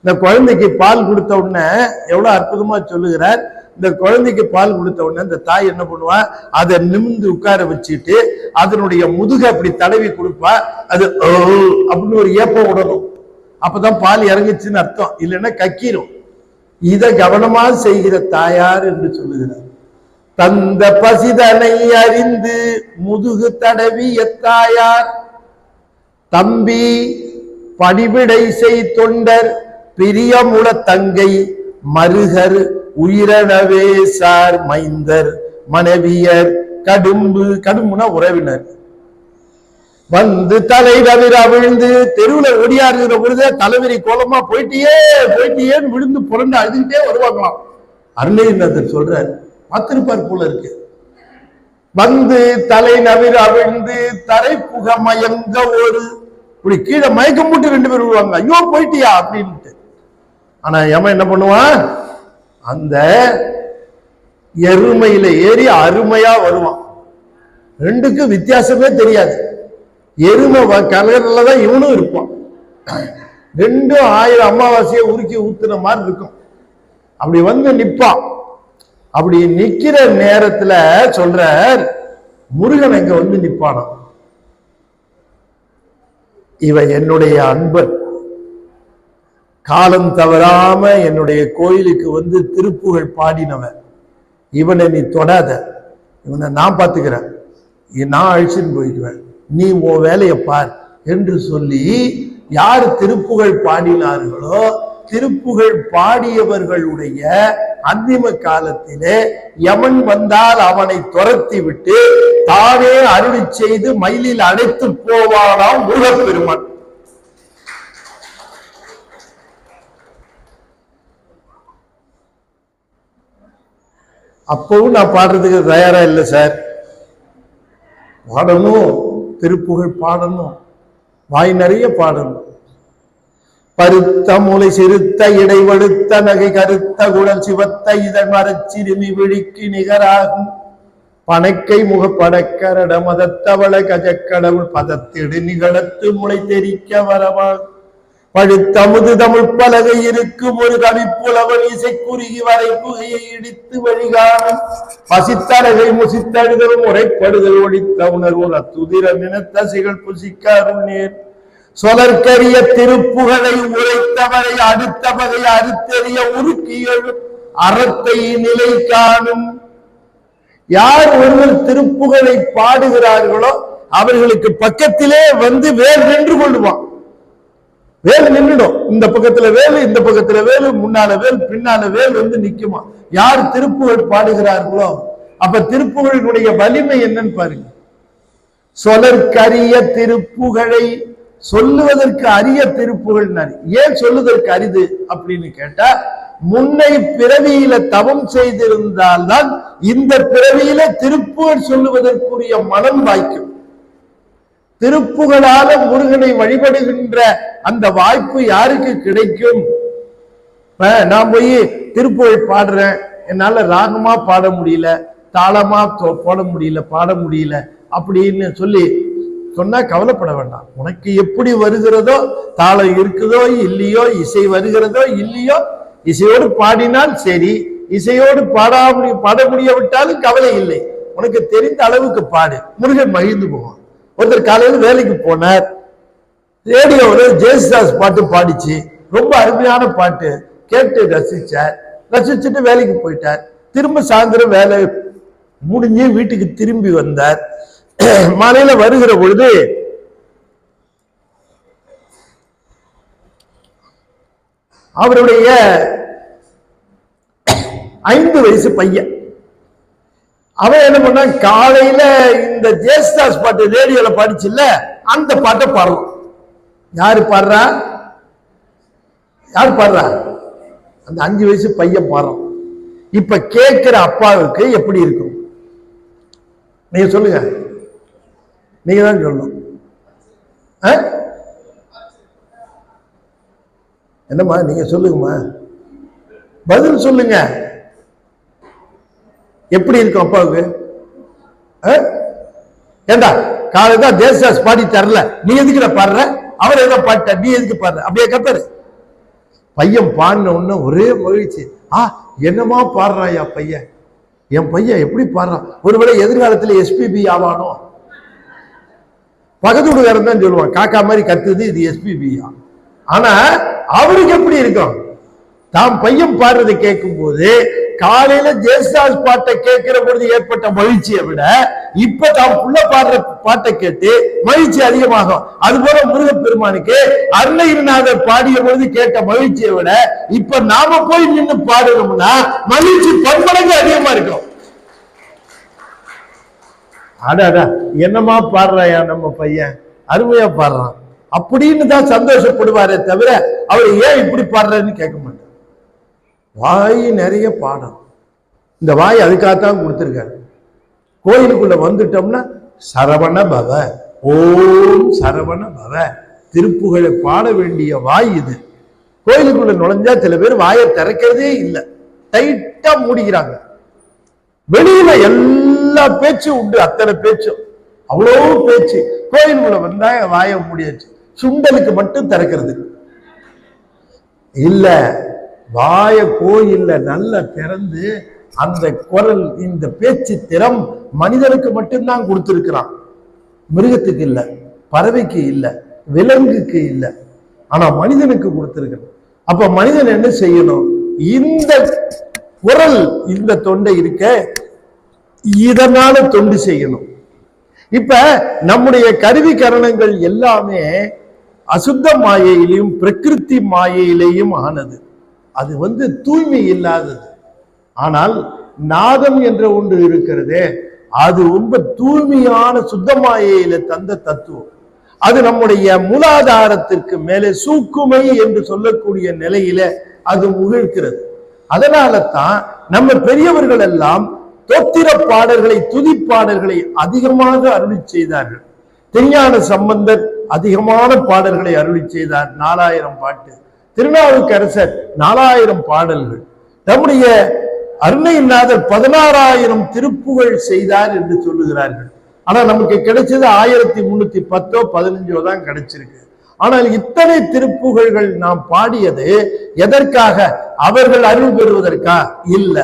Speaker 1: இந்த குழந்தைக்கு பால் கொடுத்த உடனே எவ்வளவு அற்புதமா சொல்லுகிறார், இந்த குழந்தைக்கு பால் கொடுத்த உடனே இந்த தாய் என்ன பண்ணுவா, அதை நிமிந்து உட்கார வச்சுட்டு அதனுடைய முதுக அப்படி தடவி கொடுப்பா, அது அப்படின்னு ஒரு ஏப்பம் விடணும், அப்பதான் பால் இறங்குச்சுன்னு அர்த்தம், இல்லைன்னா கக்கிரும். இதை கவனமா செய்கிற தாயார் என்று சொல்லுகிறார். தந்த பசிதனை அறிந்து முதுகு தடவிய தாயார் தம்பி பணிவிடை செய் தொண்டர் பிரியமுள தங்கை மருகர் உயிரணவே சார் மைந்தர் மனைவியர் கடும்புனா உறவினர் வந்து தலை தவிர விழுந்து தெருவுல ஒடியாருகிற பொழுது தலைவரி கோலமா போயிட்டியேன்னு விழுந்து புரண்டு அழுதுகிட்டே வருவாங்களாம். அருணகிரிநாதர் சொல்றார், பார்த்திருப்பார் போல இருக்கு. வந்து தலை நவிர அவிழ்ந்து தரை புக மயங்க ஒரு இப்படி கீழே மயக்கம் போட்டு 2 பேர் விடுவாங்க, ஐயோ போயிட்டியா அப்படின்ட்டு. ஆனா எவன் என்ன பண்ணுவான், அந்த எருமையில ஏறி அருமையா வருவான், 2க்கும் வித்தியாசமே தெரியாது. எருமை கலர்ல தான் இவனும் இருப்பான், 2ம் 1000 அமாவாசையை உருக்கி ஊத்துன மாதிரி இருக்கும். அப்படி வந்து நிப்பான். அப்படி நிக்கிற நேரத்துல சொல்ற முருகன் எங்க வந்து நிப்பானா, இவன் என்னுடைய அன்பன், காலம் தவறாம என்னுடைய கோயிலுக்கு வந்து திருப்புகழ் பாடினவன், இவனை நீ தொடாத, இவனை நான் பார்த்துக்கிறேன், நான் அழிச்சுன்னு போயிடுவேன், நீ உன் வேலையை பார் என்று சொல்லி யார் திருப்புகழ் பாடினார்களோ திருப்புகழ் பாடியவர்களுடைய அந்திம காலத்திலே யமன் வந்தால் அவனை துரத்தி விட்டு தானே அருளி செய்து மயிலில் அழைத்து போவானாம் முருகப்பெருமான். அப்பவும் நான் பாடுறதுக்கு தயாரா இல்லை சார், பாடணும், திருப்புகழ் பாடணும், வாய் நிறைய பாடணும். பருத்த மூளை சிறுத்த இடைவழுத்த நகை கருத்த குடல் சிவத்த இதழ் மரச்சிறுமி விழிக்கு நிகராகும் பனைக்கை முகப்படக்கரட மதத்தவள கஜக்கடவுள் பதத்திடு நிகழத்து முளை தெரிக்க வரவாகும் பழுத்தமுது தமிழ் பலகை இருக்கும் ஒரு கவிப்புலவன் இசை குறுகி வரை குகையை இடித்து வழிகாணும் பசித்தலகை முசித்தழுதல் முறைப்படுதல் ஒழித்த உணர்வு துதிர நினத்தசிகள் புசிக்காரும் நேர் சொலற்கரிய திருப்புகழை உரைத்தவரை அடுத்த வகை அறுத்தெறிய உருக்கியல் அறத்தை நிலை காணும். யார் ஒருவர் திருப்புகழை பாடுகிறார்களோ அவர்களுக்கு பக்கத்திலே வந்து வேல் நின்று கொள்ளுவான். வேல் நின்றுடும். இந்த பக்கத்துல வேலு, இந்த பக்கத்துல வேலு, முன்னால வேல், பின்னால வேல் வந்து நிக்குமா. யார் திருப்புகழ் பாடுகிறார்களோ அப்ப திருப்புகழினுடைய வலிமை என்னன்னு பாருங்க. சொலற்கரிய திருப்புகழை, சொல்லுவதற்கு அரிய திருப்புகழ். ஏன் சொல்லுவதற்கு அரிது அப்படின்னு கேட்டா, முன்னை பிறவியில தவம் செய்திருந்தால்தான் இந்த பிறவியில திருப்புகழ் சொல்லுவதற்குரிய மனம் வாய்க்கும். திருப்புகளால முருகனை வழிபடுகின்ற அந்த வாய்ப்பு யாருக்கு கிடைக்கும்? நான் போய் திருப்புகழ் பாடுறேன், என்னால ராகமா பாட முடியல, தாளமா போட முடியல, பாட முடியல அப்படின்னு சொல்லி சொன்னா கவலைப்பட வேண்டாம். உனக்கு எப்படி வருகிறதோ, தாளம் இருக்குதோ இல்லையோ, இசை வருகிறதோ இல்லையோ, இசையோடு பாடினால் சரி, இசையோடு பாட முடியாவிட்டாலும் கவலை இல்லை. உனக்கு தெரிந்த அளவுக்கு பாடு, முருகன் மகிழ்ந்து போவான். ஒருத்தர் காலையில் வேலைக்கு போனார், ரேடியோவில் ஜேசுதாஸ் பாட்டு பாடிச்சு, ரொம்ப அருமையான பாட்டு கேட்டு ரசிச்சார். ரசிச்சுட்டு வேலைக்கு போயிட்டார். திரும்ப சாயந்தரம் வேலை முடிஞ்சு வீட்டுக்கு திரும்பி வந்தார். மாலையில வருகிற பொழுது அவருடைய 5 வயசு பையன், அவன் என்ன பண்ண, காலையில இந்த ஜேசுதாஸ் பாட்டு ரேடியோல பாடிச்சுல்ல, அந்த பாட்டை பாடலாம். யாரு பாடுறா? யாரு பாடுறா? அந்த 5 வயசு பையன் பாடுறான். இப்ப கேட்கிற அப்பாவுக்கு எப்படி இருக்கும்? நீங்க சொல்லுங்க, நீங்க தான் சொல்லணும். என்னம்மா நீங்க சொல்லுங்கம்மா, பதில் சொல்லுங்க. எப்படி இருக்கும் அப்பாவுக்கு? ஏண்டா காலைதான் தேசதாஸ் பாடி தரல, நீ எதுக்குற பாடுற? அவர் ஏதோ பாட்ட, நீ எதுக்கு பாடுற? அப்படியே கத்தாரு. பையன் பாடின உடனே ஒரே மகிழ்ச்சி. என்னமா பாடுறாயா பையன், என் பையன் எப்படி பாடுறான், ஒருவேளை எதிர்காலத்துல எஸ்பிபி ஆவானோ? பக்கத்துக்காரன் தான் சொல்லுவான், காக்கா மாதிரி கத்துது, இது எஸ்பிபியா. ஆனா அவருக்கு எப்படி இருக்கும்? தாம் பையன் பாடுறதை கேட்கும் போது, காலையில ஜேசுதாஸ் பாட்டை கேட்கிற பொழுது ஏற்பட்ட மகிழ்ச்சியை விட இப்ப தாம் புள்ள பாடுற பாட்டை கேட்டு மகிழ்ச்சி அதிகமாகும். அது போல முருகப்பெருமானுக்கு அருணகிரிநாதர் பாடிய பொழுது கேட்ட மகிழ்ச்சியை விட இப்ப நாம போய் நின்று பாடணும்னா மகிழ்ச்சி பன்மடங்கு அதிகமா இருக்கும். அடாடா என்னமா பாடுறாயா நம்ம பையன், அருமையா பாடுறான் அப்படின்னு தான் சந்தோஷப்படுவாரே தவிர அவர் ஏன் இப்படி பாடுறன்னு கேட்க மாட்டார். வாய் நிறைய பாடம். இந்த வாய் அதுக்காகத்தான் கொடுத்திருக்காரு. கோயிலுக்குள்ள வந்துட்டோம்னா சரவண பவ, ஓம் சரவண பவ, திருப்புகழை பாட வேண்டிய வாய் இது. கோயிலுக்குள்ள நுழைஞ்சா சில பேர் வாயை திறக்கிறதே இல்லை, டைட்டா மூடிக்கிறாங்க. வெளியில எல்லா பேச்சும் உண்டு, அத்தனை பேச்சும், அவ்வளோ பேச்சு. கோயிலுக்குள்ள வந்தா வாயை மூடியாச்சு, சுண்டலுக்கு மட்டும் திறக்கிறது இல்ல. வாய கோயில்ல நல்லா திறந்து அந்த குரல், இந்த பேச்சு திறம் மனிதனுக்கு மட்டும்தான் கொடுத்திருக்கிறான், மிருகத்துக்கு இல்ல, பறவைக்கு இல்ல, விலங்குக்கு இல்ல, ஆனா மனிதனுக்கு கொடுத்திருக்கிறான். அப்ப மனிதன் என்ன செய்யணும்? இந்த குரல், இந்த தொண்டை இருக்க, இதனால தொண்டு செய்யணும். இப்ப நம்முடைய கருவி கரணங்கள் எல்லாமே அசுத்த மாயையிலையும் பிரகிருதி மாயையிலையும் ஆனது. அது தூய்மை இல்லாதது. ஆனால் நாதம் என்ற ஒன்று இருக்கிறதே, அது ரொம்ப தூய்மையான சுத்த மாயையில தந்த தத்துவம். அது நம்முடைய மூலாதாரத்திற்கு மேலே சூக்குமை என்று சொல்லக்கூடிய நிலையில அது முகிழ்கிறது. அதனால தான் நம்ம பெரியவர்கள் எல்லாம் தோத்திர பாடல்களை, துதிப்பாடல்களை அதிகமாக அருளி செய்தார்கள். திருஞான சம்பந்தர் அதிகமான பாடல்களை அருளி செய்தார், 4000 பாட்டு. திருநாவுக்கரசர் 4000 பாடல்கள். நம்முடைய அருணகிரிநாதர் 16,000 திருப்புகழ் செய்தார் என்று சொல்லுகிறார்கள். ஆனா நமக்கு கிடைச்சது 1310 15 தான் கிடைச்சிருக்கு. ஆனால் இத்தனை திருப்புகழ்கள் நாம் பாடியது எதற்காக? அவர்கள் அருள் பெறுவதற்கா? இல்ல,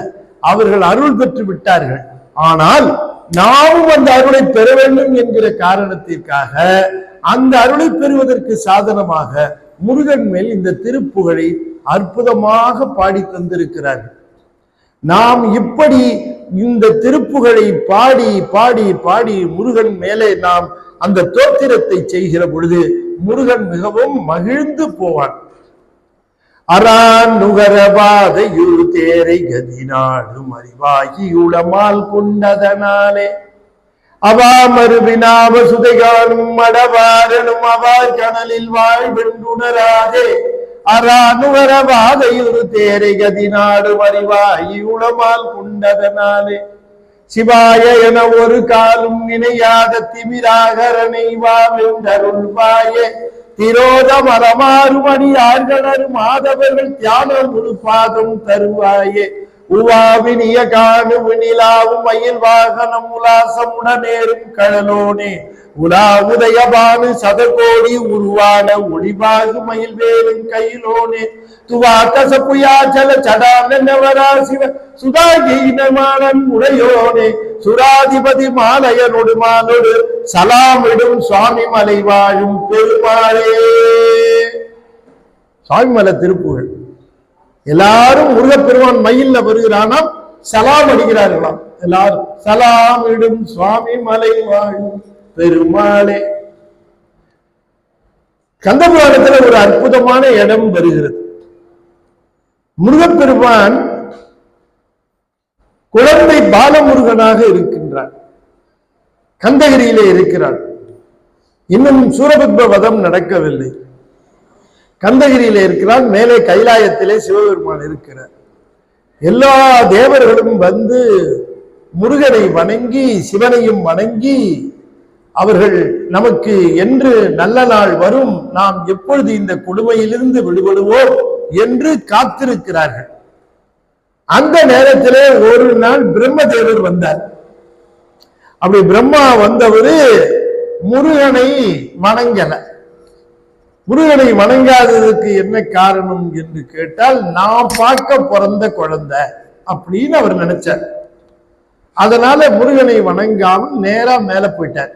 Speaker 1: அவர்கள் அருள் பெற்று விட்டார்கள். ஆனால் நாமும் அந்த அருளை பெற வேண்டும் என்கிற காரணத்திற்காக அந்த அருளை பெறுவதற்கு சாதனமாக முருகன் மேல் இந்த திருப்புகழை அற்புதமாக பாடி தந்திருக்கிறார்கள். நாம் இப்படி இந்த திருப்புகழை பாடி பாடி பாடி முருகன் மேலே நாம் அந்த தோத்திரத்தை செய்கிற பொழுது முருகன் மிகவும் மகிழ்ந்து போவான். அரான் நுகரபாதையுள் தேரை கதினாடும் அறிவாகி உளமால் கொண்டதனாலே அவா மறுவினாவ சுதைகானும் மடவாரனும் அவார் கனலில் வாழ்வென்றுணராதே அரானுவரவாதையுறு தேரை கதினாடும் அறிவாகி உளமால் கொண்டதனாலே சிவாய என ஒரு காலும் நினையாத திமிராகரனை வாவென்றருள்வாயே திரோத மரமாறுமணி ஆர்கணரும் மாதவர்கள் தியானம் ஒரு பாதம் தருவாயே உவாவினிய காணும் நிலாவும் மயில் வாகனம் உலாசமுடனேறும் கடலோனே உலா உதயபானு சதகோடி உருவான ஒளிபாகு மயில் வேலும் கையிலோனே துவா கசப்புயாச்சல சடானவராசிவ சுதாகீனமானன் உடையோனே சுராதிபதி மாலையனொடு மாலோடு சலாமிடும் சுவாமி மலை வாழும் பெருமாளே. சுவாமிமலை திருப்புகழ். எல்லாரும் முருகப்பெருமான் மயில்ல வருகிறானாம், சலாம் அடிக்கிறார்களாம். எல்லாரும் சலாமிடும் சுவாமி மலை வாழும் பெருமாளே. கந்தபுராணத்துல ஒரு அற்புதமான இடம் வருகிறது. முருகப்பெருமான் குழந்தை பாலமுருகனாக இருக்கின்றார், கந்தகிரியிலே இருக்கிறார். இன்னும் சூரபத்ம வதம் நடக்கவில்லை. கந்தகிரியிலே இருக்கிறார். மேலே கைலாயத்திலே சிவபெருமான் இருக்கிறார். எல்லா தேவர்களும் வந்து முருகனை வணங்கி சிவனையும் வணங்கி அவர்கள் நமக்கு என்று நல்ல நாள் வரும், நாம் எப்பொழுது இந்த கொடுமையிலிருந்து விடுபடுவோம் என்று காத்திருக்கிறார்கள். அந்த நேரத்திலே ஒரு நாள் பிரம்மதேவர் வந்தார். அப்படி பிரம்மா வந்தவரு முருகனை வணங்கல. முருகனை வணங்காததுக்கு என்ன காரணம் என்று கேட்டால், நான் பார்க்க பிறந்த குழந்தை அப்படின்னு அவர் நினைச்சார். அதனால முருகனை வணங்காமல் நேரா மேல போயிட்டார்.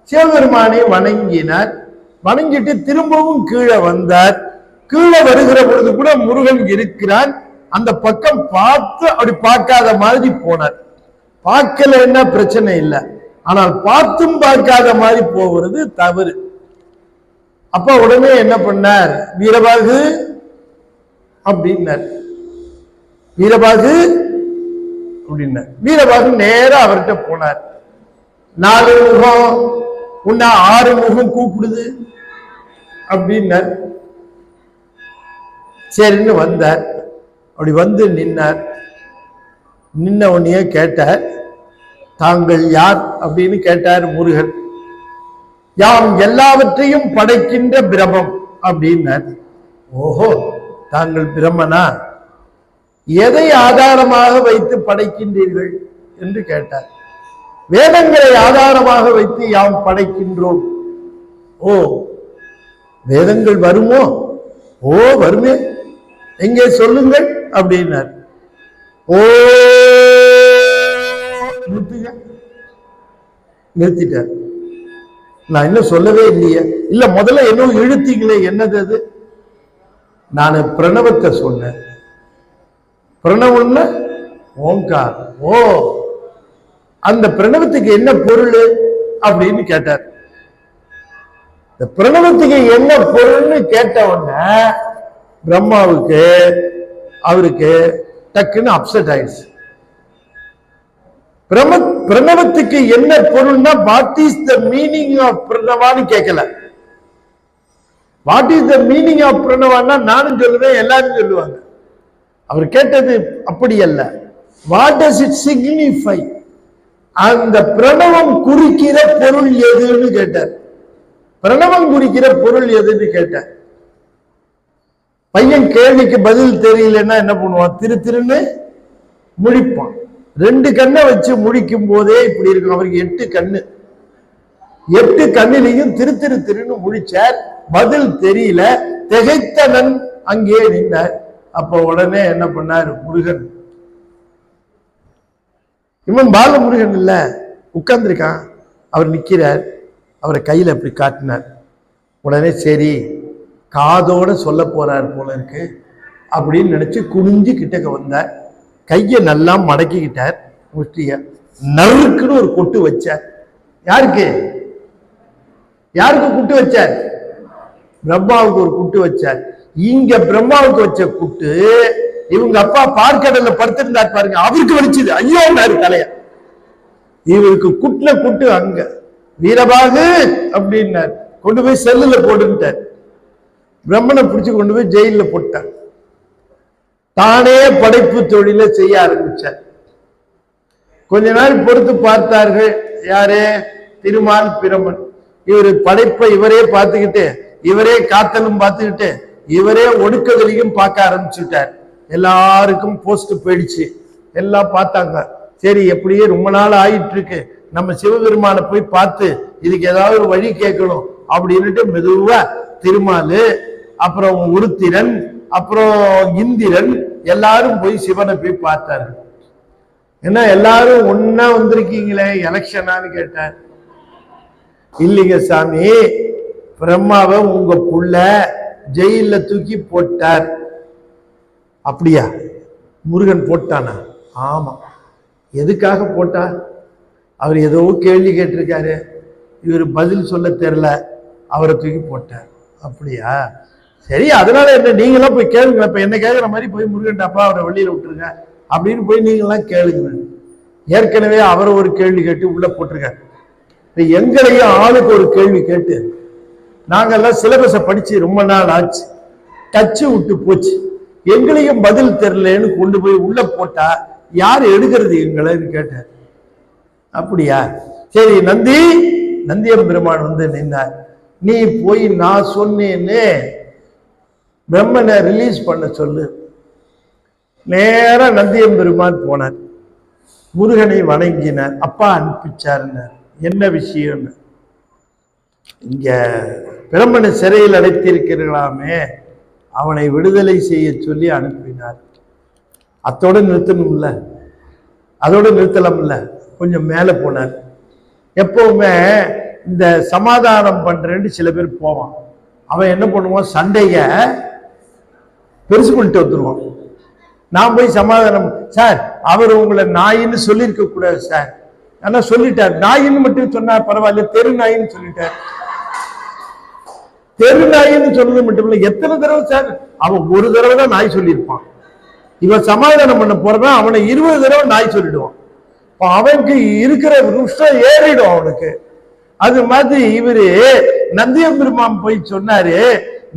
Speaker 1: சிவபெருமானை வணங்கினார். வணங்கிட்டு திரும்பவும் கீழே வந்தார். கீழே வருகிற பொழுது கூட முருகன் இருக்கிறான். அந்த பக்கம் பார்த்து அப்படி பார்க்காத மாதிரி போனார். பார்க்கலன்னா பிரச்சனை இல்லை, ஆனால் பார்த்தும் பார்க்காத மாதிரி போவது தவறு. அப்ப உடனே என்ன பண்ணார்? வீரபாகு அப்படின்னார். வீரபாகு அப்படின்னார். வீரபாகு நேரா அவர்கிட்ட போனார். 4 முகம் உன்ன 6 முகம் கூப்பிடுது அப்படின்னார். சரின்னு வந்தார். அப்படி வந்து நின்னார். நின்ன உடனே கேட்டார், தாங்கள் யார் அப்படின்னு கேட்டார் முருகன். யாம் எல்லாவற்றையும் படைக்கின்ற பிரமம் அப்படின்னார். ஓஹோ, தாங்கள் பிரம்மனா? எதை ஆதாரமாக வைத்து படைக்கின்றீர்கள் என்று கேட்டார். வேதங்களை ஆதாரமாக வைத்து யாம் படைக்கின்றோம். ஓ, வேதங்கள் வருமோ? ஓ, வருமே, எங்கே சொல்லுங்கள் அப்படின்னார். ஓ, நிறுத்திட்டார். நான் இன்னும் சொல்லவே இல்லையே. இல்ல, முதல்ல என்ன இழுத்தீங்களே, என்னது அது? நான் பிரணவத்தை சொன்னேன். பிரணவம்னா ஓங்கார். ஓ, அந்த பிரணவத்துக்கு என்ன பொருள் அப்படின்னு கேட்டார். இந்த பிரணவத்துக்கு என்ன பொருள்னு கேட்ட உடனே பிரம்மாவுக்கு அவருக்கு டக்குன்னு அப்செட் ஆயிடுச்சு. பிரணவத்துக்கு என்ன பொருள்னா what is the meaning of பிரணவான்னு கேட்கல. What is the meaning of பிரணவான்னா நானும் சொல்லுவேன், எல்லாரும் சொல்லுவாங்க. அவர் கேட்டது அப்படி அல்ல. What does it signify? அந்த பிரணவம் குறிக்கிற பொருள் எதுன்னு கேட்டார். பிரணவம் குறிக்கிற பொருள் எதுன்னு கேட்டார். பையன் கேள்விக்கு பதில் தெரியலன்னா என்ன பண்ணுவான்? திருன்னு முழிப்பான். 2 கண்ணை வச்சு முழிக்கும் போதே இப்படி இருக்கும். அவருக்கு 8 கண்ணு. 8 கண்ணிலையும் திருன்னு முழிச்சார். பதில் தெரியல, திகைத்தனன் அங்கே நின்றார். அப்ப உடனே என்ன பண்ணார் முருகன், இவன் பாலமுருகன் இல்ல, உட்கார்ந்துருக்கான், அவர் நிக்கிறார், அவரை கையில அப்படி காட்டினார். உடனே சரி காதோட சொல்ல போறார் போல இருக்கு அப்படின்னு நினைச்சு குனிஞ்சு கிட்டக்க வந்தார். கையை நல்லா மடக்கிக்கிட்டார், முஷ்டிய நறுக்குன்னு ஒரு கொட்டு வச்சார். யாருக்கு யாருக்கு குட்டு வச்சார்? பிரம்மாவுக்கு ஒரு குட்டு வச்சார். இங்க பிரம்மாவுக்கு வச்ச குட்டு இவங்க அப்பா பார்க்கடல்ல படுத்திருந்தார் பாருங்க, அவருக்கு வலிச்சுது. ஐயோ தலைய, இவருக்கு குட்டுல குட்டு அங்க வீரபாகு அப்படின்னார். கொண்டு போய் செல்லுல போட்டுட்டார். பிரம்மனை பிடிச்சு கொண்டு போய் ஜெயில போட்டார். தானே படைப்பு தொழில செய்ய ஆரம்பிச்சார். கொஞ்ச நாள் பொறுத்து பார்த்தார்கள். யாரு? திருமால் பிரமன். இவரு படைப்பை இவரே பார்த்துக்கிட்டு, இவரே காத்தலும் பார்த்துக்கிட்டு, இவரே ஒடுக்குதலையும் பார்க்க ஆரம்பிச்சுட்டார். எல்லாருக்கும் போஸ்ட் போயிடுச்சு. எல்லாம் பார்த்தாங்க. சரி எப்படியே ரொம்ப நாள் ஆயிட்டு இருக்கு, நம்ம சிவபெருமானை போய் பார்த்து இதுக்கு ஏதாவது ஒரு வழி கேட்கணும் அப்படின்னுட்டு மெதுவா திருமாலு, அப்புறம் உருத்திரன், அப்புறம் இந்திரன் எல்லாரும் போய் சிவனை போய் பார்த்தாரு. என்ன எல்லாரும் ஒன்னா வந்திருக்கீங்களே, எலெக்ஷனான்னு கேட்டார். இல்லைங்க சாமி, பிரம்மாவை உங்க புள்ள ஜெயில தூக்கி போட்டார். அப்படியா? முருகன் போட்டானா? ஆமா. எதுக்காக போட்டார்? அவர் ஏதோ கேள்வி கேட்டிருக்காரு, இவர் பதில் சொல்ல தெரியல, அவரை தூக்கி போட்டார். அப்படியா? சரி, அதனால என்ன, நீங்களாம் போய் கேளுங்க. இப்ப என்ன கேட்கிற மாதிரி போய் முருகன் அப்பா அவரை வெளியில விட்டுருங்க அப்படின்னு போய் நீங்களாம் கேளுங்க. ஏற்கனவே அவரை ஒரு கேள்வி கேட்டு உள்ள போட்டிருக்காரு. இப்ப எங்களையும் ஆளுக்கு ஒரு கேள்வி கேட்டு நாங்கெல்லாம் சிலபஸை படிச்சு ரொம்ப நாள் ஆச்சு, டச்சு விட்டு போச்சு, எங்களையும் பதில் தெரியலன்னு கொண்டு போய் உள்ள போட்டா யார் எடுக்கிறது எங்களைன்னு கேட்டார். அப்படியா? சரி, நந்தியம் பெருமான் வந்து நின்னார். நீ போய் நான் சொன்னேன்னு பிரம்மனை ரிலீஸ் பண்ண சொல்லு. நேரா நந்தியம் பெருமான் போனார், முருகனை வணங்கினார். அப்பா அனுப்பிச்சாருன்னார். என்ன விஷயம்னு, இங்க பிரம்மனை சிறையில் அடைத்திருக்கிறாமே, அவனை விடுதலை செய்ய சொல்லி அனுப்பினார். அத்தோடு நிறுத்தணும்ல, அதோடு நிறுத்தலாம்ல, கொஞ்சம் மேல போனார். எப்பவுமே இந்த சமாதானம் பண்றேன்னு சில பேர் போவான். அவன் என்ன பண்ணுவான், சண்டைய பெருசு பண்ணிட்டு வந்துருவான். நான் போய் சமாதானம், சார் அவர் உங்களை நாயின்னு சொல்லியிருக்க கூடாது சார், ஆனா சொல்லிட்டார். நாயின்னு மட்டும் சொன்னார் பரவாயில்ல, தெரு நாயின்னு சொல்லிட்டார். தெரு நாயின்னு சொல்றது மட்டும் இல்ல, எத்தனை தடவை சார், அவன் ஒரு தடவை தான் நாய் சொல்லியிருப்பான். இவன் சமாதானம் பண்ண போறவன் அவனை 20 தடவை நாய் சொல்லிடுவான். அவனுக்கு இருக்கிற ருஷ்டம் ஏறிடும் அவனுக்கு. அது மாதிரி இவரு நந்தியம் பெருமான் போய் சொன்னாரு,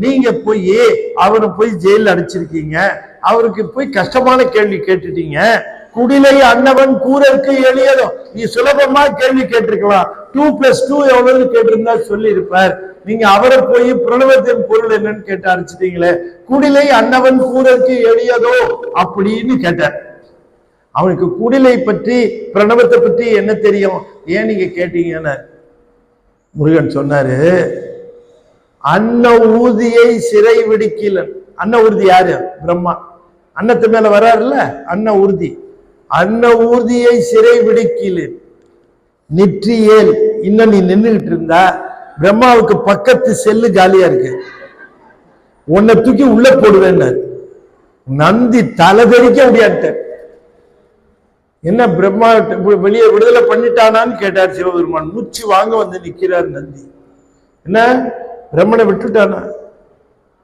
Speaker 1: நீங்க போய் அவரை போய் ஜெயில அடைச்சிருக்கீங்க, அவருக்கு போய் கஷ்டமான கேள்வி கேட்டுட்டீங்க. குடிலை அன்னவன் கூறற்கு எளியதும், நீ சுலபமா கேள்வி கேட்டிருக்கலாம், 2+2 எவ்வளவுன்னு கேட்டிருந்தா சொல்லி இருப்பார். நீங்க அவரை போய் பிரணவத்தின் பொருள் என்னன்னு கேட்டு அடிச்சிட்டீங்களே, குடிலை அன்னவன் கூறற்கு எளியதோ அப்படின்னு கேட்டார். அவனுக்கு குடிலை பற்றி பிரணவத்தை பற்றி என்ன தெரியும், ஏன் நீங்க கேட்டீங்கன்னு முருகன் சொன்னாரு. அன்ன ஊதியை சிறை விடுக்கலன். அன்ன ஊர்தி யாரு? பிரம்மா. அன்னத்து மேல வர்றாருல்ல, அன்ன ஊர்தி. அன்ன ஊர்தியை சிறை விடுக்கலன் நிற்றியேல். இன்னும் நீ நின்றுகிட்டு இருந்தா பிரம்மாவுக்கு பக்கத்து செல்லு காலியா இருக்கு, உன்னை தூக்கி உள்ள போடுவேன்னு நந்தி தலை தெரிக்க முடியாது. என்ன பிரம்மா வெளியே விடுதலை பண்ணிட்டானான்னு கேட்டார் சிவபெருமான். மூச்சு வாங்க வந்து நிக்கிறார் நந்தி. என்ன பிரம்மனை விட்டுட்டானா?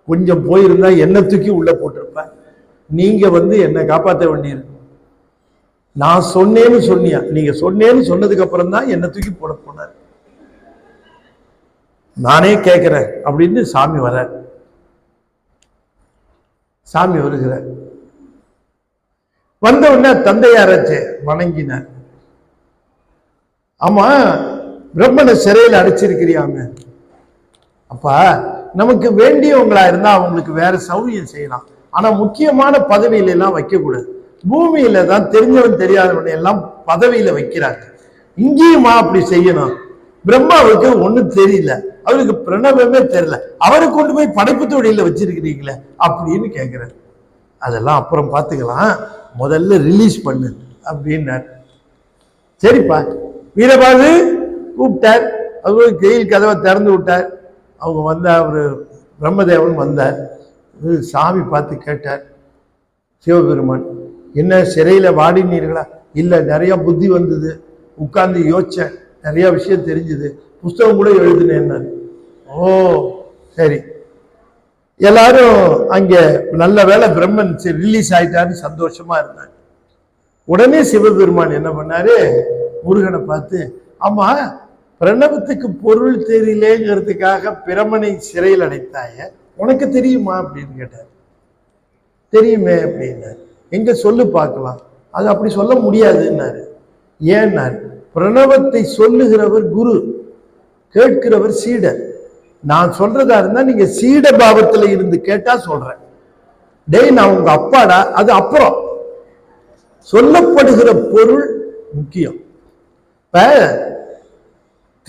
Speaker 1: கொஞ்சம் போயிருந்தா என்ன தூக்கி உள்ள போட்டிருப்ப, நீங்க வந்து என்னை காப்பாற்ற வேண்டியிருக்கு. நான் சொன்னேன்னு சொன்னியா, நீங்க சொன்னேன்னு சொன்னதுக்கு அப்புறம் தான் என்ன தூக்கி போட போனார். நானே கேட்கிறேன் அப்படின்னு சாமி வர, சாமி வருகிறார். வந்த உடனே தந்தையாராச்சு வணங்கினார். ஆமா, பிரம்மனை சிறையில் அடைச்சிருக்கிறியாம, அப்பா நமக்கு வேண்டியவங்களா இருந்தா அவங்களுக்கு வேற சௌரியம் செய்யலாம், ஆனா முக்கியமான பதவியில எல்லாம் வைக்க கூடாது. பூமியில தான் தெரிஞ்சவன் தெரியாதவன் எல்லாம் பதவியில வைக்கிறாங்க, இங்கேயுமா அப்படி செய்யணும்? பிரம்மாவுக்கு ஒண்ணும் தெரியல, அவருக்கு பிரணவமே தெரியல, அவரை கொண்டு போய் படைப்பு தொழில வச்சிருக்கிறீங்களே அப்படின்னு கேட்கிறார். அதெல்லாம் அப்புறம் பார்த்துக்கலாம், முதல்ல ரிலீஸ் பண்ணு அப்படின்னார். சரிப்பா, வீரபாகு கூப்பிட்டார். அவரு ஜெயில் கதவை திறந்து விட்டார். அவங்க வந்தா, அவரு பிரம்மதேவன் வந்தார். சாமி பார்த்து கேட்டார், சிவபெருமான், என்ன சிறையில வாடினீர்களா? இல்லை, நிறைய புத்தி வந்தது, உட்கார்ந்து யோசிச்சேன், நிறைய விஷயம் தெரிஞ்சுது, புஸ்தகம் கூட எழுதினேன். ஓ சரி. எல்லாரும் அங்க நல்ல வேலை பிரம்மன் ரிலீஸ் ஆயிட்டாரு, சந்தோஷமா இருந்தாங்க. உடனே சிவபெருமான் என்ன பண்ணாரு, முருகனை பார்த்து, ஆமா பிரணவத்துக்கு பொருள் தெரியலேங்கிறதுக்காக பிரமனை சிறையில் அடைத்தாய, உனக்கு தெரியுமா அப்படின்னு கேட்டார். தெரியுமே அப்படின்னாரு. எங்க சொல்லு பார்க்கலாம். அது அப்படி சொல்ல முடியாதுன்னாரு. ஏன்னாரு, பிரணவத்தை சொல்லுகிறவர் குரு, கேட்கிறவர் சீடர். நான் சொல்றதா இருந்தா நீங்க சீட பாவத்துல இருந்து கேட்டா சொல்றேன். டேய், நான் உங்க அப்பாடா, அது அப்புறம். சொல்லப்படுகிற பொருள் முக்கியம். இப்ப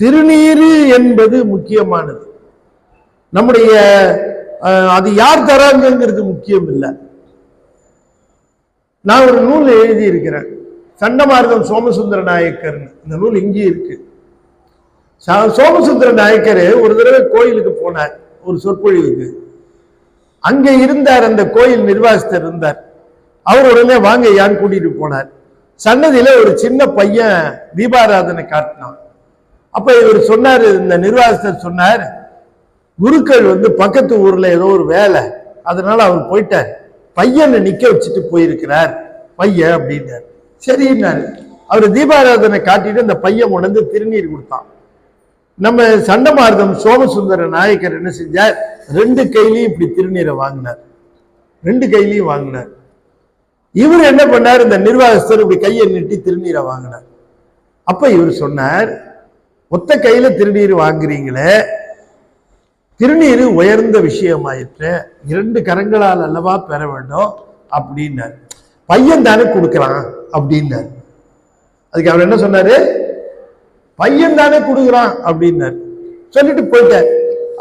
Speaker 1: திருநீரு என்பது முக்கியமானது. நம்முடைய அது யார் தராங்கிறது முக்கியம் இல்லை. நான் ஒரு நூல் எழுதி இருக்கிறேன், சண்டமார்க்கம் சோமசுந்தர நாயக்கர். இந்த நூல் இங்கே இருக்கு. சோமசுந்தர நாயக்கர் ஒரு தடவை கோயிலுக்கு போனார், ஒரு சொற்பொழிவுக்கு. அங்க இருந்தார், அந்த கோயில் நிர்வாகஸ்தர் இருந்தார். அவர் உடனே வாங்க யான் கூட்டிட்டு போனார். சன்னதியில ஒரு சின்ன பையன் தீபாராதனை காட்டினான். அப்ப இவர் சொன்னார், இந்த நிர்வாகஸ்தர் சொன்னார், குருக்கள் பக்கத்து ஊர்ல ஏதோ ஒரு வேலை, அதனால அவர் போயிட்டார், பையனை நிக்க வச்சுட்டு போயிருக்கிறார் பையன் அப்படின்னார். சரின்னாரு. அவர் தீபாராதனை காட்டிட்டு அந்த பையன் உணர்ந்து திருநீர் கொடுத்தான். நம்ம சண்டமார்க்கம் சோமசுந்தர நாயக்கர் என்ன செஞ்சார், 2 கையிலையும் இப்படி திருநீரை வாங்கினார், 2 கையிலையும் வாங்கினார். இவர் என்ன பண்ணார், இந்த நிர்வாகஸ்தர் இப்படி கையை நீட்டி திருநீரை வாங்கினார். அப்ப இவர் சொன்னார், ஒத்த கையில திருநீர் வாங்குறீங்களே, திருநீர் உயர்ந்த விஷயமாயிற்று, 2 கரங்களால் அல்லவா பெற வேண்டும் அப்படின்னார். பையன் தானே கொடுக்கிறான் அப்படின்னார். அதுக்கு அவர் என்ன சொன்னாரு, பையன் தானே கொடுக்குறான் அப்படின்னாரு. சொல்லிட்டு போயிட்டார்.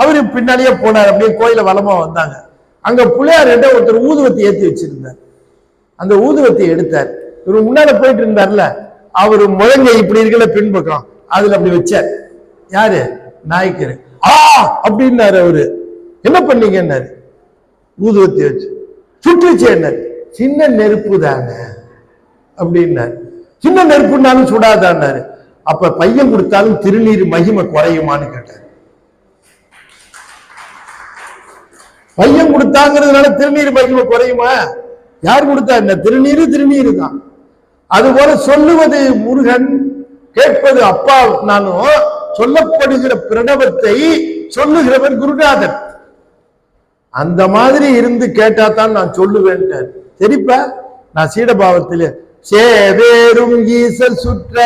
Speaker 1: அவரு பின்னாடியே போனார். அப்படியே கோயில வலமா வந்தாங்க. அங்க பிள்ளையார் ஒருத்தர் ஊதுவத்தி ஏற்றி வச்சிருந்தார். அந்த ஊதுவத்தி எடுத்தார். இவர் முன்னால போயிட்டு இருந்தார்ல, அவரு முழங்கை இப்படி இருக்கல பின்பக்கம், அதுல அப்படி வச்சார். யாரு, நாயக்கர். அப்படின்னாரு. அவரு என்ன பண்ணீங்கன்னாரு. ஊதுவத்தி வச்சு சுட்டுச்சு. என்ன, சின்ன நெருப்பு தானே அப்படின்னாரு. சின்ன நெருப்புனாலும் சுடாதான்னாரு. அப்ப பையன் கொடுத்தாலும் திருநீர் மகிமை குறையுமான்னு கேட்டார். பையன் கொடுத்தாங்கிறதுனால திருநீர் மகிமை குறையுமா? யார் கொடுத்தா என்ன, திருநீரு திருநீரு தான். அதுபோல சொல்லுவது முருகன், கேட்பது அப்பா. நானும் சொல்லப்படுகிற பிரணவத்தை சொல்லுகிறவன் குருநாதன். அந்த மாதிரி இருந்து கேட்டா தான் நான் சொல்லுவேன். சரிப்பா, நான் சீடபாவத்தில் சேவேரும் ஈசல் சுற்ற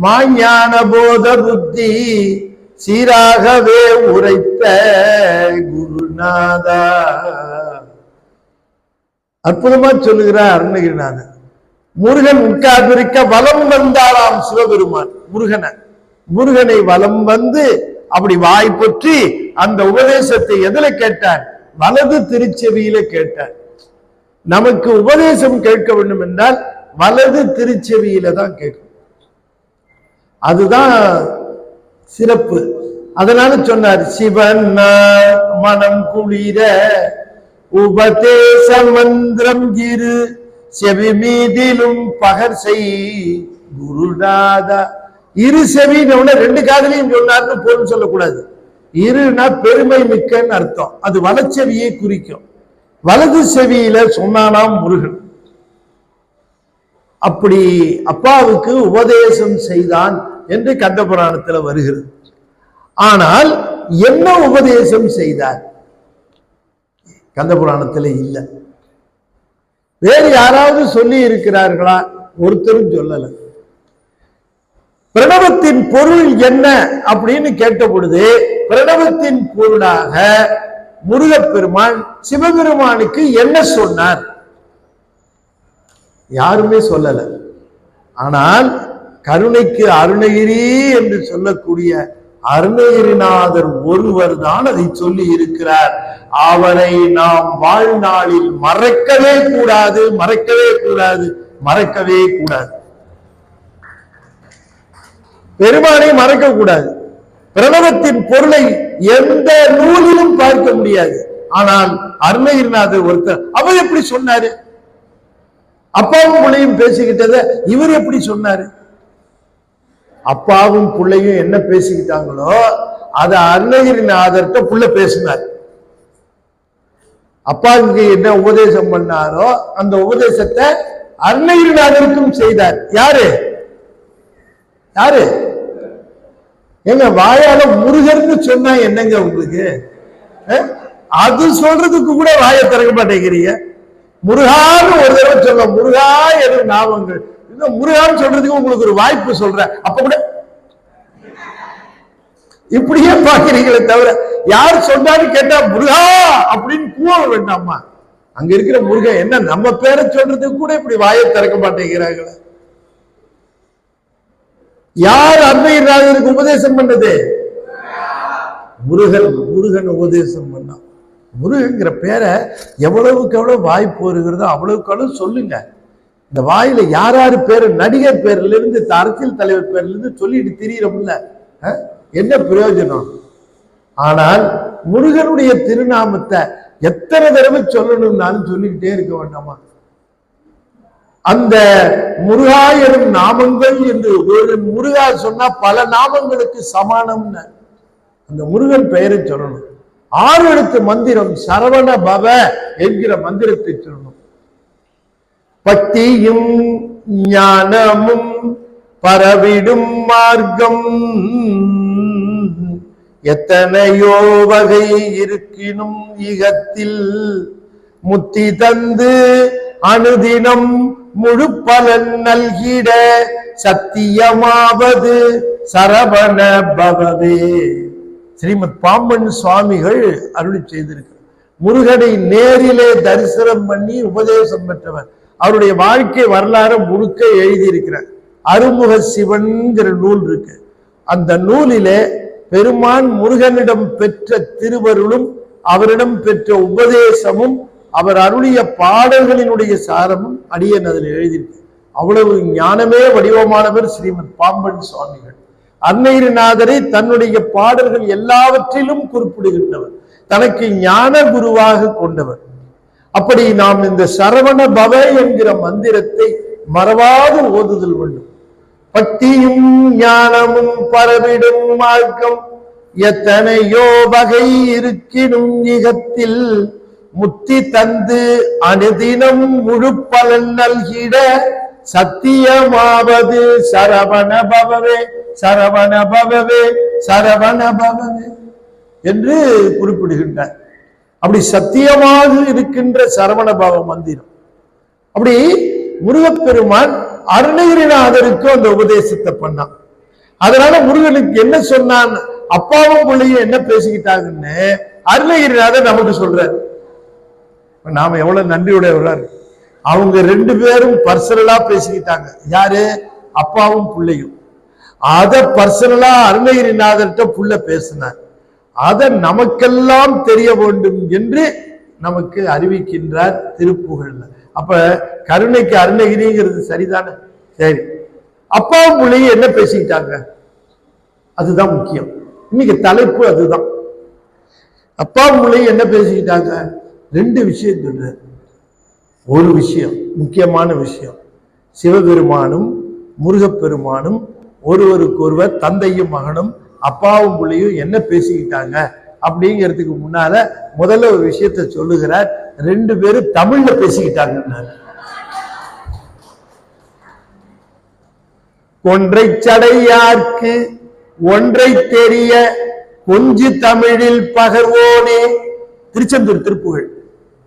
Speaker 1: மாஞான போத புத்தி சீராகவே உரைத்த குருநாதா. அற்புதமா சொல்லுகிறார் அருணகிரிநாதன். முருகன் உட்கார்ந்திருக்க வலம் வந்தாராம் சிவபெருமான். முருகனை வலம் வந்து அப்படி வாய் பற்றி அந்த உபதேசத்தை எதுல கேட்டார், வலது திருச்செவியில கேட்டார். நமக்கு உபதேசம் கேட்க வேண்டும் என்றால் வலது திருச்செவியில தான் கேட்கும். அதுதான் சிறப்பு. அதனால சொன்னார், சிவன் மனம் குளிர உபதேச மந்திரம் இரு செவி மீதிலும் பகர் செய் குருநாதா. இரு செவின்னு 2 காதலையும் சொன்னார்னு பொருள் சொல்லக்கூடாது. இருனா பெருமை மிக்கன்னு அர்த்தம். அது வலச்செவியை குறிக்கும். வலது செவியில சொன்னானாம் முருகன். அப்படி அப்பாவுக்கு உபதேசம் செய்தான் என்று கந்த புராணத்துல வருகிறது. ஆனால் என்ன உபதேசம் செய்தார் கந்த புராணத்துல இல்லை. வேறு யாராவது சொல்லி இருக்கிறார்களா? ஒருத்தரும் சொல்லல. பிரணவத்தின் பொருள் என்ன அப்படின்னு கேட்ட பொழுது பிரணவத்தின் பொருளாக முருகப்பெருமான் சிவபெருமானுக்கு என்ன சொன்னார்? யாருமே சொல்லல. ஆனால் கருணைக்கு அருணகிரி என்று சொல்லக்கூடிய அருணகிரிநாதர் ஒருவர் தான் அதை சொல்லி இருக்கிறார். அவரை நாம் வாழ்நாளில் மறக்கவே கூடாது, மறக்கவே கூடாது, மறக்கவே கூடாது. பெருமானை மறக்க கூடாது. பிரணவத்தின் பொருளை எந்த நூலிலும் பார்க்க முடியாது. ஆனால் அருணகிரிநாதர் ஒருத்தர். அவர் எப்படி சொன்னாரு? அப்பாவும் பிள்ளையும் பேசிக்கிட்டத இவர் எப்படி சொன்னாரு? அப்பாவும் பிள்ளையும் என்ன பேசிக்கிட்டாங்களோ அத அருணகிரிநாதர்கிட்ட புள்ள பேசினார். அப்பாவுக்கு என்ன உபதேசம் பண்ணாரோ அந்த உபதேசத்தை அருணகிரிநாதருக்கும் செய்தார். யாரு யாரு? எங்க வாயால முருகர்னு சொன்னா என்னங்க உங்களுக்கு? அது சொல்றதுக்கு கூட வாயை திறக்க மாட்டேங்கிறீங்க. முருகான்னு ஒரு தடவை சொல்ல, முருகா எனும் நாமங்கள். முருகான்னு சொல்றதுக்கு உங்களுக்கு ஒரு வாய்ப்பு சொல்றேன், அப்ப கூட இப்படியே பாக்குறீங்களே தவிர யார் சொன்னாலும் கேட்டா முருகா அப்படின்னு கூவ வேண்டாமா? அங்க இருக்கிற முருகன் என்ன நம்ம பேரை சொல்றதுக்கு கூட இப்படி வாயை திறக்க மாட்டேங்கிறாங்களே. யார் அருணகிரிநாதருக்கு உபதேசம் பண்ணது? முருகன். முருகன் உபதேசம் பண்ணான். முருகன்கிற பேரை எவ்வளவுக்கு எவ்வளவு வாய்ப்பு வருகிறதோ அவ்வளவுக்கு அவ்வளவு சொல்லுங்க. இந்த வாயில யார் யாரு பேரு, நடிகர் பேர்ல இருந்து அரசியல் தலைவர் பேர்ல இருந்து சொல்லிட்டு திரியறோம்ல, என்ன பிரயோஜனம்? ஆனால் முருகனுடைய திருநாமத்தை எத்தனை தடவை சொல்லணும்னாலும் சொல்லிக்கிட்டே இருக்க வேண்டாமா? அந்த முருகா எனும் நாமங்கள் என்று ஒரு முருகா சொன்னா பல நாமங்களுக்கு சமானம்னு அந்த முருகன் பெயரை சொல்லணும். 6 எழுத்து மந்திரம் சரவண பவ என்கிற மந்திரத்தை சொல்லணும். பக்தியும் ஞானமும் பரவிடும் மார்க்கம் எத்தனையோ வகை இருக்கினும் இகத்தில் முத்தி தந்து அனுதினம் முழு பலன் நல்கிட சத்தியமாவது சரவண பவவே. ஸ்ரீமத் பாம்பன் சுவாமிகள் அருளி செய்திருக்கிறார். முருகனை நேரிலே தரிசனம் பண்ணி உபதேசம் பெற்றவர். அவருடைய வாழ்க்கை வரலாறு முழுக்க எழுதியிருக்கிறார். அருமுக சிவன்கிற நூல் இருக்கு. அந்த நூலிலே பெருமான் முருகனிடம் பெற்ற திருவருளும் அவரிடம் பெற்ற உபதேசமும் அவர் அருளிய பாடல்களினுடைய சாரமும் அடியன் அதில் எழுதியிருக்கு. அவ்வளவு ஞானமே வடிவமானவர் ஸ்ரீமத் பாம்பன் சுவாமிகள். அருணகிரிநாதரை தன்னுடைய பாடல்கள் எல்லாவற்றிலும் குறிப்பிடுகின்றவர், தனக்கு ஞான குருவாக கொண்டவர். அப்படி நாம் இந்த சரவண பவ என்கிற மந்திரத்தை மறவாது ஓதுதல் வேண்டும். பக்தியும் ஞானமும் பரவிடும் மார்க்கம் எத்தனையோ வகை இருக்கினும் இகத்தில் முத்தி தந்து அனுதினம் முழு பலன் நல்கிட சத்தியமாவது சரவண பவவே சரவண பவவே சரவண பவவே என்று குறிப்பிடுகின்றார். அப்படி சத்தியமாக இருக்கின்ற சரவண பவ மந்திரம். அப்படி முருகப்பெருமான் அருணகிரிநாதருக்கு அந்த உபதேசத்தை பண்ணான். அதனால முருகனுக்கு என்ன சொன்னான், அப்பாவும் பிள்ளையும் என்ன பேசிக்கிட்டாங்கன்னு அருணகிரிநாதர் நமக்கு சொல்றாரு. நாம எவ்வளவு நன்றியுடையவர்களா இருக்கு. அவங்க 2 பேரும் பர்சனலா பேசிக்கிட்டாங்க. யாரு? அப்பாவும் பிள்ளையும். அத பர்சனலா அருணகிரிநாதர்கிட்ட புள்ள பேசினார். அதை நமக்கெல்லாம் தெரிய வேண்டும் என்று நமக்கு அறிவிக்கின்றார் திருப்புகழ்ல. அப்ப கருணைக்கு அருணகிரிங்கிறது சரிதானே? சரி, அப்பாவும் பிள்ளையும் என்ன பேசிக்கிட்டாங்க அதுதான் முக்கியம். இன்னைக்கு தலைப்பு அதுதான். அப்பாவும் பிள்ளையும் என்ன பேசிக்கிட்டாங்க? 2 விஷயம் சொல்றாரு. ஒரு விஷயம், முக்கியமான விஷயம், சிவபெருமானும் முருகப்பெருமானும் ஒருவருக்கொருவர் தந்தையும் மகனும் அப்பாவும் பிள்ளையும் என்ன பேசிக்கிட்டாங்க அப்படிங்கிறதுக்கு முன்னால முதல்ல ஒரு விஷயத்த சொல்லுகிறார். 2 பேரும் தமிழ்ல பேசிக்கிட்டாங்க. ஒன்றை சடையார்க்கு ஒன்றை தெரிய கொஞ்சு தமிழில் பகர்வோனே. திருச்செந்தூர் திருப்புகழ்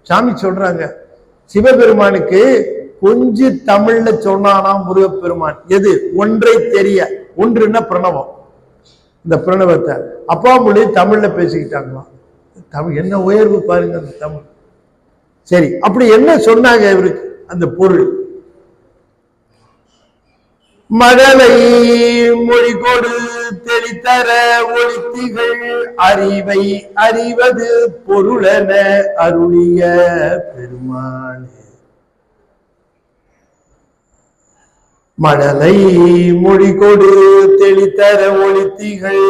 Speaker 1: சாமி சொல்றாங்க, சிவபெருமானுக்கு கொஞ்சு தமிழ்ல சொன்னானாம் முருகப்பெருமான். எது? ஒன்றை தெரிய. ஒன்றுன்னா பிரணவம். இந்த பிரணவத்தை அப்பா மொழி தமிழ்ல பேசிக்கிட்டாங்களாம். தமிழ் என்ன உயர்வு பாருங்க அந்த தமிழ். சரி, அப்படி என்ன சொன்னாங்க இவருக்கு? அந்த பொருள் மழலை மொழி கொடு தெளித்தர ஒளித்திகள் அறிவை அறிவது பொருளென அருளிய பெருமானே. மழலை மொழி கொடு தெளித்தர ஒளித்திகள்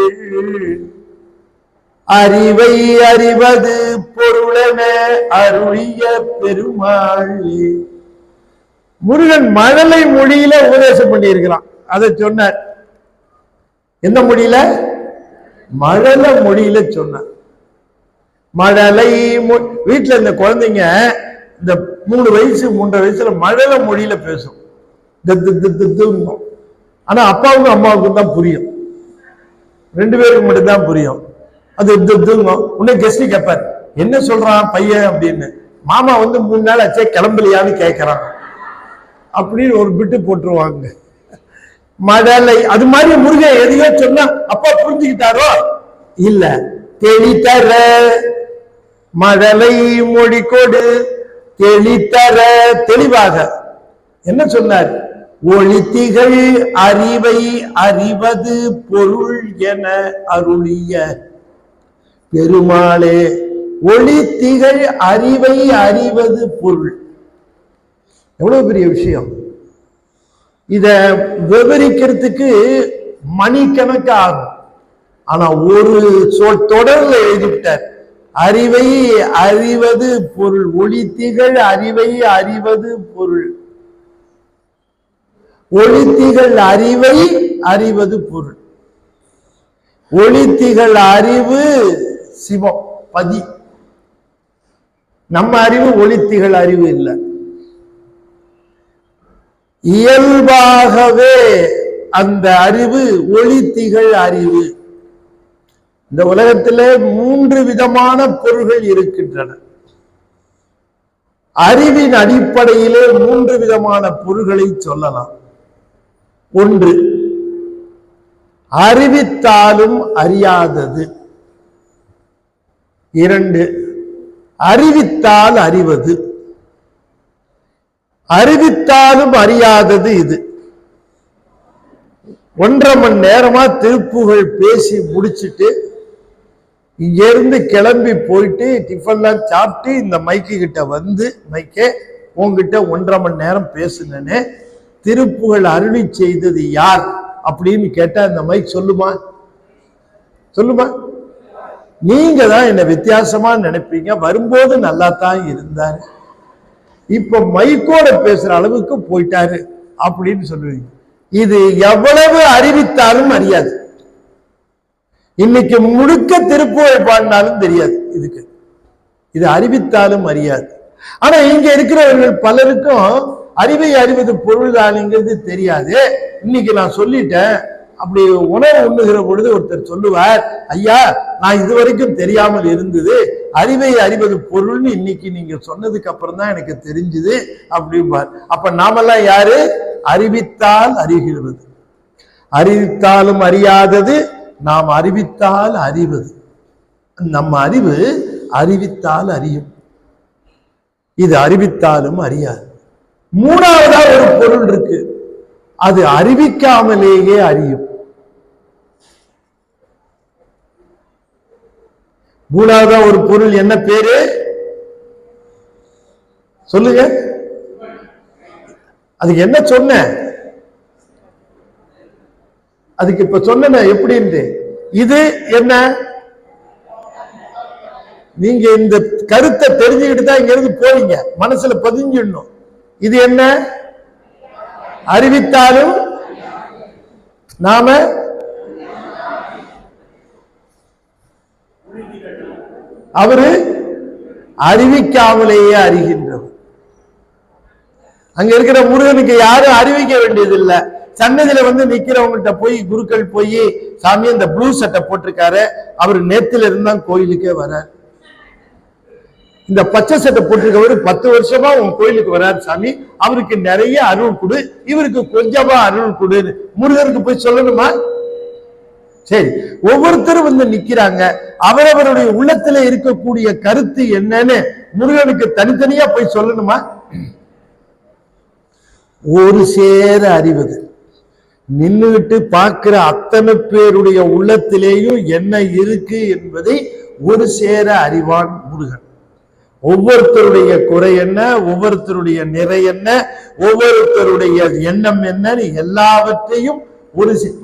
Speaker 1: அறிவை அறிவது பொருளென அருளிய பெருமாளே. முருகன் மழலை மொழியில உபதேசம் பண்ணி இருக்கிறான். அதை சொன்னார். எந்த மொழியில? மழல மொழியில சொன்னார். மழலை வீட்டுல இந்த குழந்தைங்க இந்த 3 வயசு 3.5 வயசுல மழல மொழியில பேசும். ஆனா அப்பாவுக்கும் அம்மாவுக்கும் தான் புரியும். 2 பேருக்கு மட்டும்தான் புரியும். அது உன்னை கெஸ்ட் கேட்பார், என்ன சொல்றான் பையன் அப்படின்னு. மாமா வந்து 3 நாள் ஆச்சே கிளம்பலையான்னு கேட்கிறான் அப்படின்னு ஒரு பிட்டு போட்டுருவாங்க. மழலை அது மாதிரி முருகன் எதையோ சொன்னா அப்பா புரிஞ்சுக்கிட்டாரோ இல்ல. தெளித்தர மழலை மொழி கொடு தெளித்தர தெளிவாக என்ன சொன்னார்? ஒளித்திகள் அறிவை அறிவது பொருள் என அருளிய பெருமாளே. ஒளித்திகள் அறிவை அறிவது பொருள். எவ்வளவு பெரிய விஷயம்! இத விவரிக்கிறதுக்கு மணிக்கணக்கு ஆகும். ஆனா ஒரு சொல் தொடர்ல எழுதிவிட்டார். அறிவை அறிவது பொருள். ஒளித்திகள் அறிவை அறிவது பொருள். ஒளித்திகள் அறிவை அறிவது பொருள். ஒளித்திகள் அறிவு சிவம் பதி. நம்ம அறிவு ஒளித்திகள் அறிவு இல்லை. இயல்பாகவே அந்த அறிவு ஒளித்திகள் அறிவு. இந்த உலகத்திலே 3 விதமான பொருள்கள் இருக்கின்றன. அறிவின் அடிப்படையிலே 3 விதமான பொருள்களை சொல்லலாம். 1 அறிவித்தாலும் அறியாதது. 2 அறிவித்தால் அறிவது. அறிவித்தாலும் அறியாதது இது. 1.5 மணி நேரமா திருப்புகழ் பேசி முடிச்சுட்டு இங்க இருந்து கிளம்பி போயிட்டு டிஃபன்லாம் சாப்பிட்டு இந்த மைக்கு கிட்ட வந்து, மைக்கே உங்ககிட்ட 1.5 மணி நேரம் பேசுனேன்னு திருப்புகழ் அருளி செய்தது யார் அப்படின்னு கேட்டா இந்த மைக் சொல்லுமா? சொல்லுமா? நீங்க தான் என்ன வித்தியாசமா நினைப்பீங்க. வரும்போது நல்லா தான் இருந்தாரு, இப்ப மைக்கோட பேசுற அளவுக்கு போயிட்டாரு அப்படின்னு சொல்லுவீங்க. இது எவ்வளவு அறிவித்தாலும் அறியாது. இன்னைக்கு முழுக்க திருப்புகழ் பாடினாலும் தெரியாது இதுக்கு. இது அறிவித்தாலும் அறியாது. ஆனா இங்க இருக்கிறவர்கள் பலருக்கும் அறிவை அறிவது பொருள்தானுங்கிறது தெரியாது. இன்னைக்கு நான் சொல்லிட்டேன். அப்படி உணவு உண்ணுகிற பொழுது ஒருத்தர் சொல்லுவார், ஐயா நான் இதுவரைக்கும் தெரியாமல் இருந்தது, அறிவை அறிவது பொருள்னு இன்னைக்கு நீங்க சொன்னதுக்கு அப்புறம் தான் எனக்கு தெரிஞ்சுது அப்படிம்பார். அப்ப நாமெல்லாம் யாரு? அறிவித்தால் அறிகிறது. அறிவித்தாலும் அறியாதது, நாம் அறிவித்தால் அறிவது. நம்ம அறிவு அறிவித்தால் அறியும், இது அறிவித்தாலும் அறியாது. 3வதா ஒரு பொருள் இருக்கு, அது அறிவிக்காமலேயே அறியும். 3வதா ஒரு பொருள் என்ன பேரு சொல்லுங்க? அதுக்கு என்ன சொன்ன? அதுக்கு இப்ப சொன்ன எப்படின்னு. இது என்ன? நீங்க இந்த கருத்தை தெரிஞ்சுக்கிட்டு தான் இங்க இருந்து போறீங்க, மனசுல பதிஞ்சிடணும். இது என்ன? அறிவித்தாலும் நாம அவரு அறிவிக்காமலேயே அறிகின்றவர். அங்க இருக்கிற முருகனுக்கு யாரும் அறிவிக்க வேண்டியதில்லை. சன்னதியில வந்து நிக்கிறவங்கள்ட்ட போய் குருக்கள் போய், சாமி இந்த ப்ளூ சட்டை போட்டிருக்காரு, அவரு நேத்துல இருந்தான் கோயிலுக்கே வர. இந்த பச்சை சட்டை போட்டிருக்கவரு 10 வருஷமா உன் கோயிலுக்கு வராரு சாமி, அவருக்கு நிறைய அருள் கொடு, இவருக்கு கொஞ்சமா அருள் கொடு, முருகனுக்கு போய் சொல்லணுமா? சரி, ஒவ்வொருத்தரும் வந்து நிக்கிறாங்க. அவரவருடைய உள்ளத்துல இருக்கக்கூடிய கருத்து என்னன்னு முருகனுக்கு தனித்தனியா போய் சொல்லணுமா? ஒரு சேர அறிவது. நின்றுகிட்டு பார்க்கிற அத்தனை பேருடைய உள்ளத்திலேயும் என்ன இருக்கு என்பதை ஒரு சேர அறிவான் முருகன். ஒவ்வொருத்தருடைய குறை என்ன, ஒவ்வொருத்தருடைய நிறை என்ன, ஒவ்வொருத்தருடைய எண்ணம் என்ன, எல்லாவற்றையும்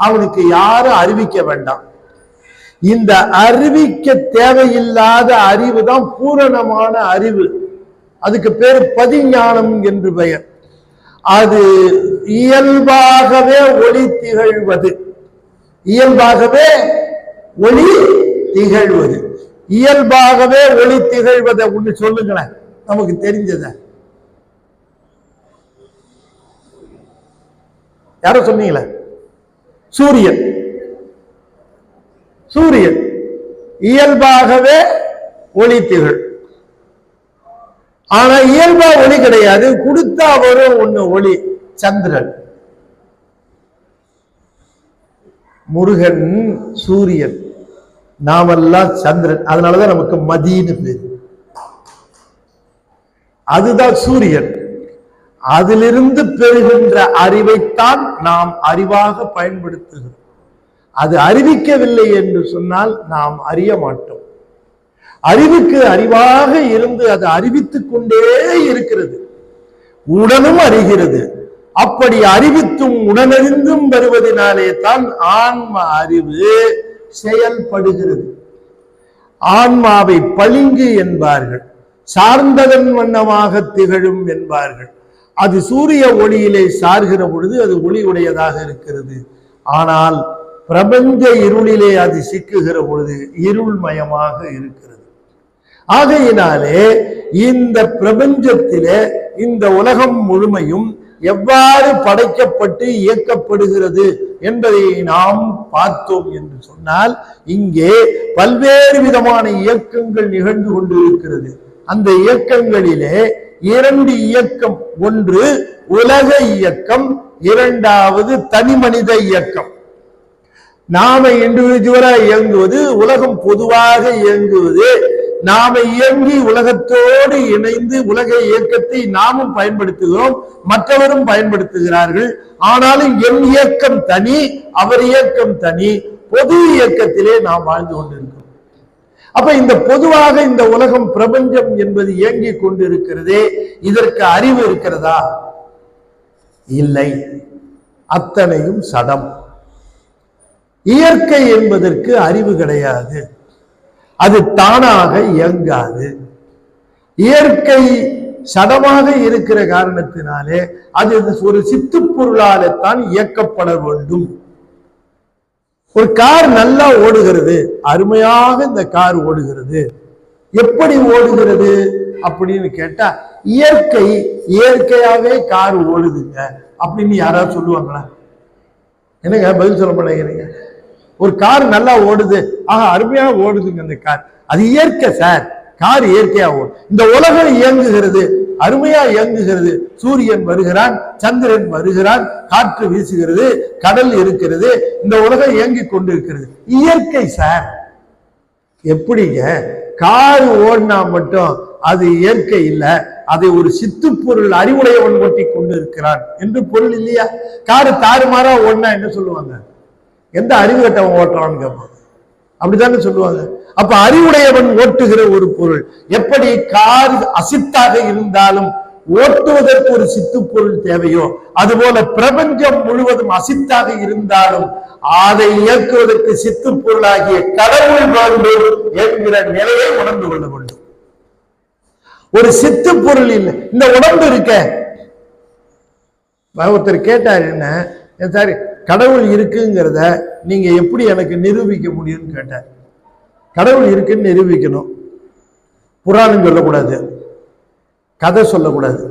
Speaker 1: அவனுக்கு யாரும் அறிவிக்க வேண்டாம். இந்த அறிவிக்க தேவையில்லாத அறிவு தான் பூரணமான அறிவு. அதுக்கு பேர் பதிஞானம் என்று பெயர். அது இயல்பாகவே ஒளி திகழ்வது. இயல்பாகவே ஒளி திகழ்வது. இயல்பாகவே ஒளி திகழ்வதை ஒண்ணு சொல்லுங்களேன், நமக்கு தெரிஞ்சத. யார சொன்னீங்களே? சூரியன். சூரியன் இயல்பாகவே ஒளி திகழ். ஆனா இயல்பா ஒளி கிடையாது, கொடுத்தா வரும் ஒண்ணு ஒளி. சந்திரன். முருகன் சூரியன், நாமெல்லாம் சந்திரன். அதனாலதான் நமக்கு மதின்னு பேரு. அதுதான் சூரியன். அதிலிருந்து பெறுகின்ற அறிவைத்தான் நாம் அறிவாக பயன்படுத்துகிறோம். அது அறிவிக்கவில்லை என்று சொன்னால் நாம் அறிய மாட்டோம். அறிவுக்கு அறிவாக இருந்து அது அறிவித்துக் கொண்டே இருக்கிறது, உடனும் அறிகிறது. அப்படி அறிவித்தும் உடனறிந்தும் வருவதனாலே தான் ஆன்ம அறிவு செயல்படுகிறது. ஆன்மாவை பளிங்கு என்பார்கள், சார்ந்ததன் வண்ணமாக திகழும் என்பார்கள். அது சூரிய ஒளியிலே சார்கிற பொழுது அது ஒளி உடையதாக இருக்கிறது. ஆனால் பிரபஞ்ச இருளிலே அது சிக்குகிற பொழுது இருள்மயமாக இருக்கிறது. ஆகையினாலே இந்த பிரபஞ்சத்திலே இந்த உலகம் முழுமையும் எவ்வாறு படைக்கப்பட்டு இயக்கப்படுகிறது என்பதை நாம் பார்த்தோம் என்று சொன்னால், இங்கே பல்வேறு விதமான இயக்கங்கள் நிகழ்ந்து கொண்டிருக்கிறது. அந்த இயக்கங்களிலே இரண்டு இயக்கம், ஒன்று உலக இயக்கம், இரண்டாவது தனி மனித இயக்கம். நாம இண்டிவிஜுவலா இயங்குவது, உலகம் பொதுவாக இயங்குவது. நாம இயங்கி உலகத்தோடு இணைந்து உலக இயக்கத்தை நாமும் பயன்படுத்துகிறோம், மற்றவரும் பயன்படுத்துகிறார்கள். ஆனாலும் என் இயக்கம் தனி, அவர் இயக்கம் தனி. பொது இயக்கத்திலே நாம் வாழ்ந்து கொண்டிருக்கிறோம். அப்ப இந்த பொதுவாக இந்த உலகம் பிரபஞ்சம் என்பது இயங்கிக் கொண்டிருக்கிறதே, இதற்கு அறிவு இருக்கிறதா? இல்லை, அத்தனையும் சடம். இயற்கை என்பதற்கு அறிவு கிடையாது, அது தானாக இயங்காது. இயற்கை சடமாக இருக்கிற காரணத்தினாலே அது ஒரு சித்து பொருளால்தான் இயக்கப்பட வேண்டும். ஒரு கார் நல்லா ஓடுகிறது, அருமையாக இந்த கார் ஓடுகிறது. எப்படி ஓடுகிறது அப்படின்னு கேட்டா, இயற்கையாவே கார் ஓடுதுங்க அப்படின்னு யாராவது சொல்லுவாங்களா? என்னங்க பதில் சொல்ல மாட்டேங்கிறீங்க? ஒரு கார் நல்லா ஓடுது, அருமையா ஓடுதுங்க அந்த கார், அது இயற்கை சார். கார் இயற்கையா ஓடும். இந்த உலகம் இயங்குகிறது, அருமையா இயங்குகிறது. சூரியன் வருகிறான், சந்திரன் வருகிறான், காற்று வீசுகிறது, கடல் இருக்கிறது, இந்த உலகம் இயங்கிக் கொண்டிருக்கிறது. இயற்கை சார். எப்படிங்க கார் ஓடினா மட்டும் அது இயற்கை இல்லை, அதை ஒரு சித்து பொருள் அறிவுடையவன் ஓட்டி கொண்டு இருக்கிறான் என்று பொருள் இல்லையா? காரு தாறுமாறா ஓடினா என்ன சொல்லுவாங்க? எந்த அறிவு கட்டவன் ஓட்டுறான்னு கேட்பான். அப்படித்தானே சொல்லுவாங்க. அப்ப அறிவுடையவன் ஓட்டுகிற ஒரு பொருள். எப்படி கார் அசித்தாக இருந்தாலும் ஓட்டுவதற்கு ஒரு சித்து பொருள் தேவையோ, அதுபோல பிரபஞ்சம் முழுவதும் அசித்தாக இருந்தாலும் அதை இயக்குவதற்கு சித்து பொருளாகிய கடவுள் வேண்டும் என்கிற நிலையை உணர்ந்து கொள்ள வேண்டும். ஒரு சித்து பொருள் இல்லை. இந்த உடம்பு இருக்க, ஒருத்தர் கேட்டார், என்ன சார் கடவுள் இருக்குங்கிறத நீங்க எப்படி எனக்கு நிரூபிக்க முடியும்னு கேட்டார். கடவுள் இருக்குன்னு நிரூபிக்கணும், புராணம் சொல்லக்கூடாது, கதை சொல்லக்கூடாது,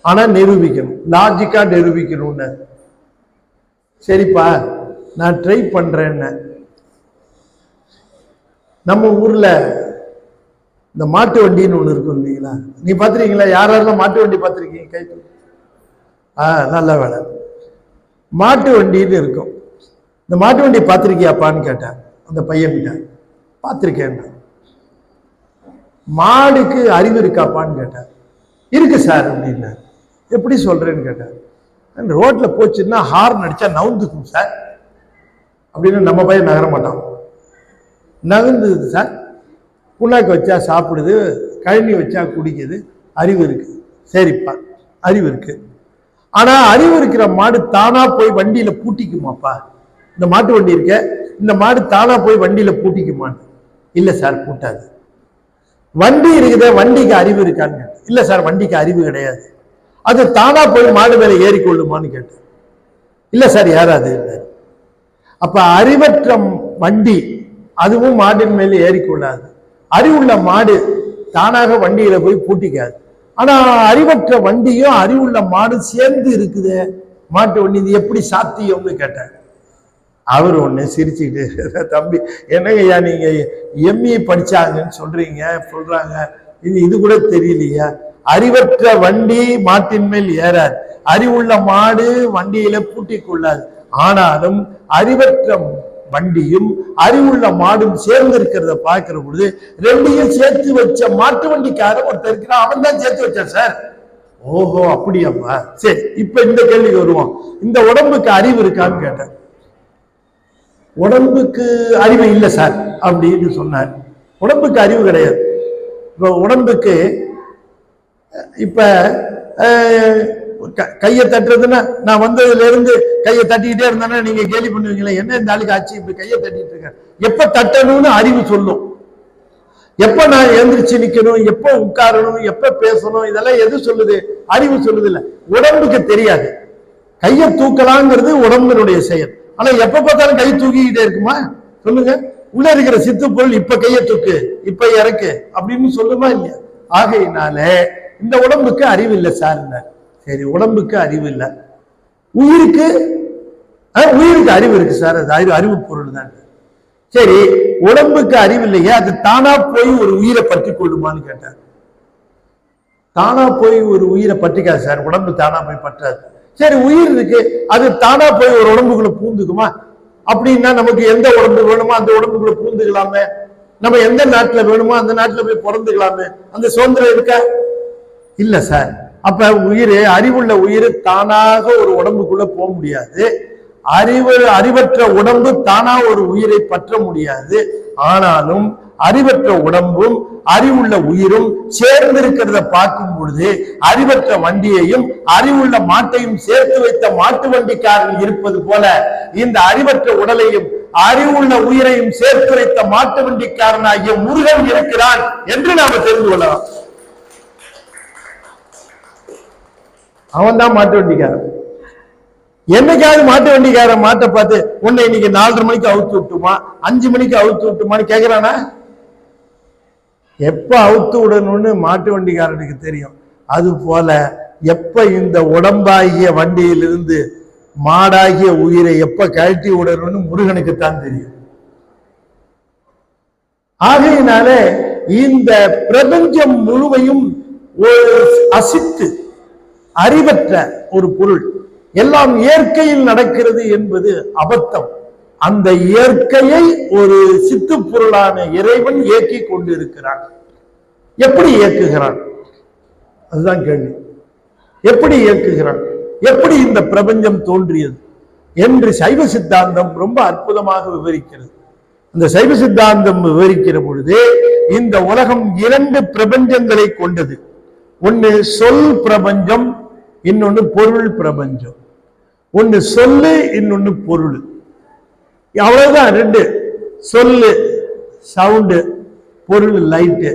Speaker 1: ஆனா நிரூபிக்கணும், லாஜிக்கா நிரூபிக்கணும்னு. சரிப்பா நான் ட்ரை பண்றேன்னு. நம்ம ஊர்ல இந்த மாட்டு வண்டின்னு ஒண்ணு இருக்கும் இல்லைங்களா? நீ பாத்திருக்கீங்களா? யாரெல்லாம் மாட்டு வண்டி பார்த்திருக்கீங்க? கை நல்ல வேலை. மாட்டு வண்டின்னு இருக்கும். இந்த மாட்டு வண்டி பார்த்திருக்கியாப்பான்னு கேட்டேன் அந்த பையன் கிட்ட. பார்த்திருக்கேன். மாடுக்கு அறிவு இருக்காப்பான்னு கேட்டேன். இருக்கு சார் அப்படின்னா. எப்படி சொல்றேன்னு கேட்டேன். ரோட்ல போச்சுன்னா ஹார்ன் அடிச்சா நவுந்துக்கும் சார் அப்படின்னு நம்ம பையன் நகர மாட்டான். நகர்ந்தது சார். புண்ணாக்கு வச்சா சாப்பிடுது, கழனி வச்சா குடிக்குது, அறிவு இருக்கு. சரிப்பா, அறிவு இருக்கு. ஆனா அறிவு இருக்கிற மாடு தானா போய் வண்டியில பூட்டிக்குமாப்பா? இந்த மாட்டு வண்டி இருக்க, இந்த மாடு தானா போய் வண்டியில பூட்டிக்குமான்னு? இல்ல சார், பூட்டாது. வண்டி இருக்குத, வண்டிக்கு அறிவு இருக்கான்னு? இல்ல சார், வண்டிக்கு அறிவு கிடையாது. அது தானா போய் மாடு மேல ஏறிக்கொள்ளுமான்னு கேட்டேன். இல்ல சார், யாராது. அப்ப அறிவற்ற வண்டி அதுவும் மாடின் மேல ஏறிக்கொள்ளாது. அறிவுள்ள மாடு தானாக வண்டியில போய் பூட்டிக்காது. ஆனா அறிவற்ற வண்டியும் அறிவுள்ள மாடு சேர்ந்து இருக்குது மாட்டு வண்டி, இது எப்படி சாத்தியம்னு கேட்டார். அவர் ஒண்ணு சிரிச்சுட்டு, தம்பி என்னங்கய்யா நீங்க எம்இ படிச்சாங்கன்னு சொல்றாங்க, இது கூட தெரியலையா? அறிவற்ற வண்டி மாட்டின் மேல் ஏறாது, அறிவுள்ள மாடு வண்டியில பூட்டிக் கொள்ளாது. ஆனாலும் அறிவற்ற வண்டியும் அறிவுள்ள மாடும் சேர்ந்து இருக்கிறத பார்க்கிற பொழுது ரெண்டையும் சேர்த்து வச்ச மாட்டு வண்டிக்காரன் ஒருத்தர் இருக்கிறான், அவன் தான் சேர்த்து வச்சான் சார். ஓஹோ, அப்படியாப்பா, சரி. இப்ப இந்த கேள்விக்கு வருவோம். இந்த உடம்புக்கு அறிவு இருக்கான்னு கேட்டேன். உடம்புக்கு அறிவு இல்லை சார் அப்படின்னு சொன்னார். உடம்புக்கு அறிவு கிடையாது. இப்ப உடம்புக்கு இப்ப கையை தட்டுறதுன்னா, நான் வந்ததுல இருந்து கையை தட்டிக்கிட்டே இருந்தேன்னா நீங்க கேலி பண்ணுவீங்களே, என்ன இந்த ஆளுக்கு ஆச்சு இப்ப கையை தட்டிட்டு இருக்கேன். எப்ப தட்டணும்னு அறிவு சொல்லும். எப்ப நான் எழுந்திரிச்சு நிக்கணும், எப்ப உட்காரணும், எப்ப பேசணும், இதெல்லாம் எது சொல்லுது? அறிவு சொல்லுது. இல்ல, உடம்புக்கு தெரியாது. கையை தூக்கலாங்கிறது உடம்பினுடைய செயல். ஆனா எப்ப பார்த்தாலும் கை தூக்கிக்கிட்டே இருக்குமா? சொல்லுங்க. உள்ள இருக்கிற சித்து பொருள் இப்ப கையை தூக்கு, இப்ப இறக்கு அப்படின்னு சொல்லுமா இல்லையா? ஆகையினால இந்த உடம்புக்கு அறிவு இல்லை சார். சரி, உடம்புக்கு அறிவு இல்லை. உயிருக்கு அறிவு இருக்கு சார், அது அறிவு பொருள் தான். சரி, உடம்புக்கு அறிவு இல்லையா, அது தானா போய் ஒரு உயிரை பற்றி கொள்ளுமான்னு கேட்டார். தானா போய் ஒரு உயிரை பற்றிக்காது சார், உடம்பு தானா போய் பற்றாது. சரி, உயிர் இருக்கு, அது தானா போய் ஒரு உடம்புக்குள்ள பூந்துக்குமா? அப்படின்னா நமக்கு எந்த உடம்பு வேணுமோ அந்த உடம்புக்குள்ள பூந்துக்கலாமே, நம்ம எந்த நாட்டுல வேணுமோ அந்த நாட்டுல போய் பிறந்துக்கலாமே, அந்த சுதந்திரம் இருக்கா? இல்ல சார். அப்ப உயிர், அறிவுள்ள உயிர் தானாக ஒரு உடம்புக்குள்ள போக முடியாது. அறிவற்ற உடம்பு தானா ஒரு உயிரை பற்ற முடியாது. ஆனாலும் அறிவற்ற உடம்பும் அறிவுள்ள உயிரும் சேர்ந்திருக்கிறத பார்க்கும் பொழுது அறிவற்ற வண்டியையும் அறிவுள்ள மாட்டையும் சேர்த்து வைத்த மாட்டு வண்டிக்காரன் இருப்பது போல இந்த அறிவற்ற உடலையும் அறிவுள்ள உயிரையும் சேர்த்து வைத்த மாட்டு வண்டிக்காரனாகிய முருகன் இருக்கிறான் என்று நாம தெரிந்து கொள்ளலாம். அவன் தான் மாட்டு வண்டிக்காரன். என்னைக்காவது மாட்டு வண்டிக்காரன் மாட்டை பார்த்து உன்னை இன்னைக்கு 4:30 மணிக்கு அவுத்து விட்டுமா, 5 மணிக்கு அவுத்து விட்டுமான்னு கேட்கிறானா? எப்ப அவுத்து விடணும்னு மாட்டு வண்டிக்காரனுக்கு தெரியும். அது போல எப்ப இந்த உடம்பாகிய வண்டியிலிருந்து மாடாகிய உயிரை எப்ப கழட்டி விடணும்னு முருகனுக்குத்தான் தெரியும். ஆகையினாலே இந்த பிரபஞ்சம் முழுமையும் ஒரு அசித்து அறிவற்ற ஒரு பொருள், எல்லாம் இயற்கையில் நடக்கிறது என்பது அபத்தம். அந்த இயற்கையை ஒரு சித்து பொருளான இறைவன் இயக்கி கொண்டிருக்கிறான். எப்படி இயக்குகிறான்? அதுதான் கேள்வி. எப்படி இயக்குகிறான்? எப்படி இந்த பிரபஞ்சம் தோன்றியது என்று சைவ சித்தாந்தம் ரொம்ப அற்புதமாக விவரிக்கிறது. அந்த சைவ சித்தாந்தம் விவரிக்கிற பொழுது இந்த உலகம் 2 பிரபஞ்சங்களை கொண்டது. ஒன்னு சொல் பிரபஞ்சம், இன்னொன்னு பொருள் பிரபஞ்சம். ஒன்னு சொல்லு, இன்னொன்னு பொருள். அவ்வளவுதான். 2 சொல்லு சவுண்டு, பொருள் லைட்டு,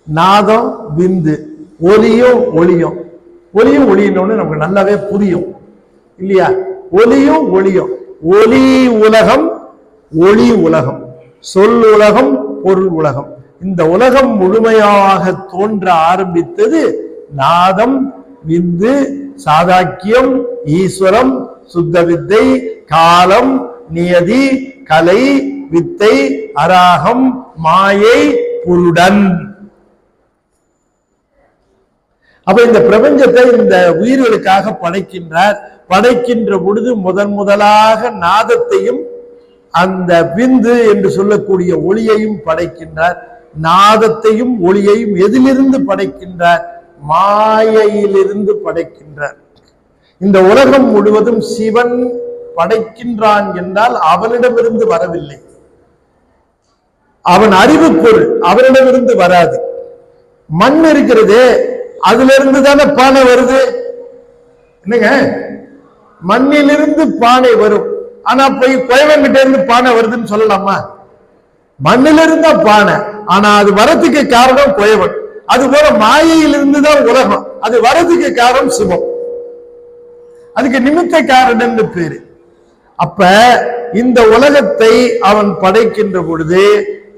Speaker 1: நாதம் விந்து, ஒலியும் ஒளியும். ஒலியும் ஒளியினோன்னு நமக்கு நல்லாவே புரியும் இல்லையா? ஒலியும் ஒளியும். ஒலி உலகம், ஒளி உலகம், சொல் உலகம், பொருள் உலகம். இந்த உலகம் முழுமையாக தோன்ற ஆரம்பித்தது நாதம், விந்து, சாதாக்கியம், ஈஸ்வரம், சுத்த வித்தை, காலம், நியதி, கலை, வித்தை, அராகம், மாயை, புருடன். அப்ப இந்த பிரபஞ்சத்தை இந்த உயிர்களுக்காக படைக்கின்றார். படைக்கின்ற பொழுது முதலாக நாதத்தையும் அந்த விந்து என்று சொல்லக்கூடிய ஒளியையும் படைக்கின்றார். நாதத்தையும் ஒளியையும் எதிலிருந்து படைக்கின்றார்? மாயையிலிருந்து படைக்கின்றார். இந்த உலகம் முழுவதும் சிவன் படைக்கின்றான் என்றால் அவனிடமிருந்து வரவில்லை. அவன் அறிவு பொருள், அவனிடமிருந்து வராது. மண் இருக்கிறது, அதுல இருந்து தானே பானை வருது. என்னங்க, மண்ணிலிருந்து பானை வரும். ஆனா போய் குயவன்கிட்ட இருந்து பானை வருதுன்னு சொல்லலாமா? மண்ணிலிருந்தா பானை, ஆனா அது வரதுக்கு காரணம் குயவன். அது போல மாயையிலிருந்து தான் உலகம், அது வரதுக்கு காரணம் சிவம். அதுக்கு நிமித்த காரணம் பேரு. அப்ப இந்த உலகத்தை அவன் படைக்கின்ற பொழுது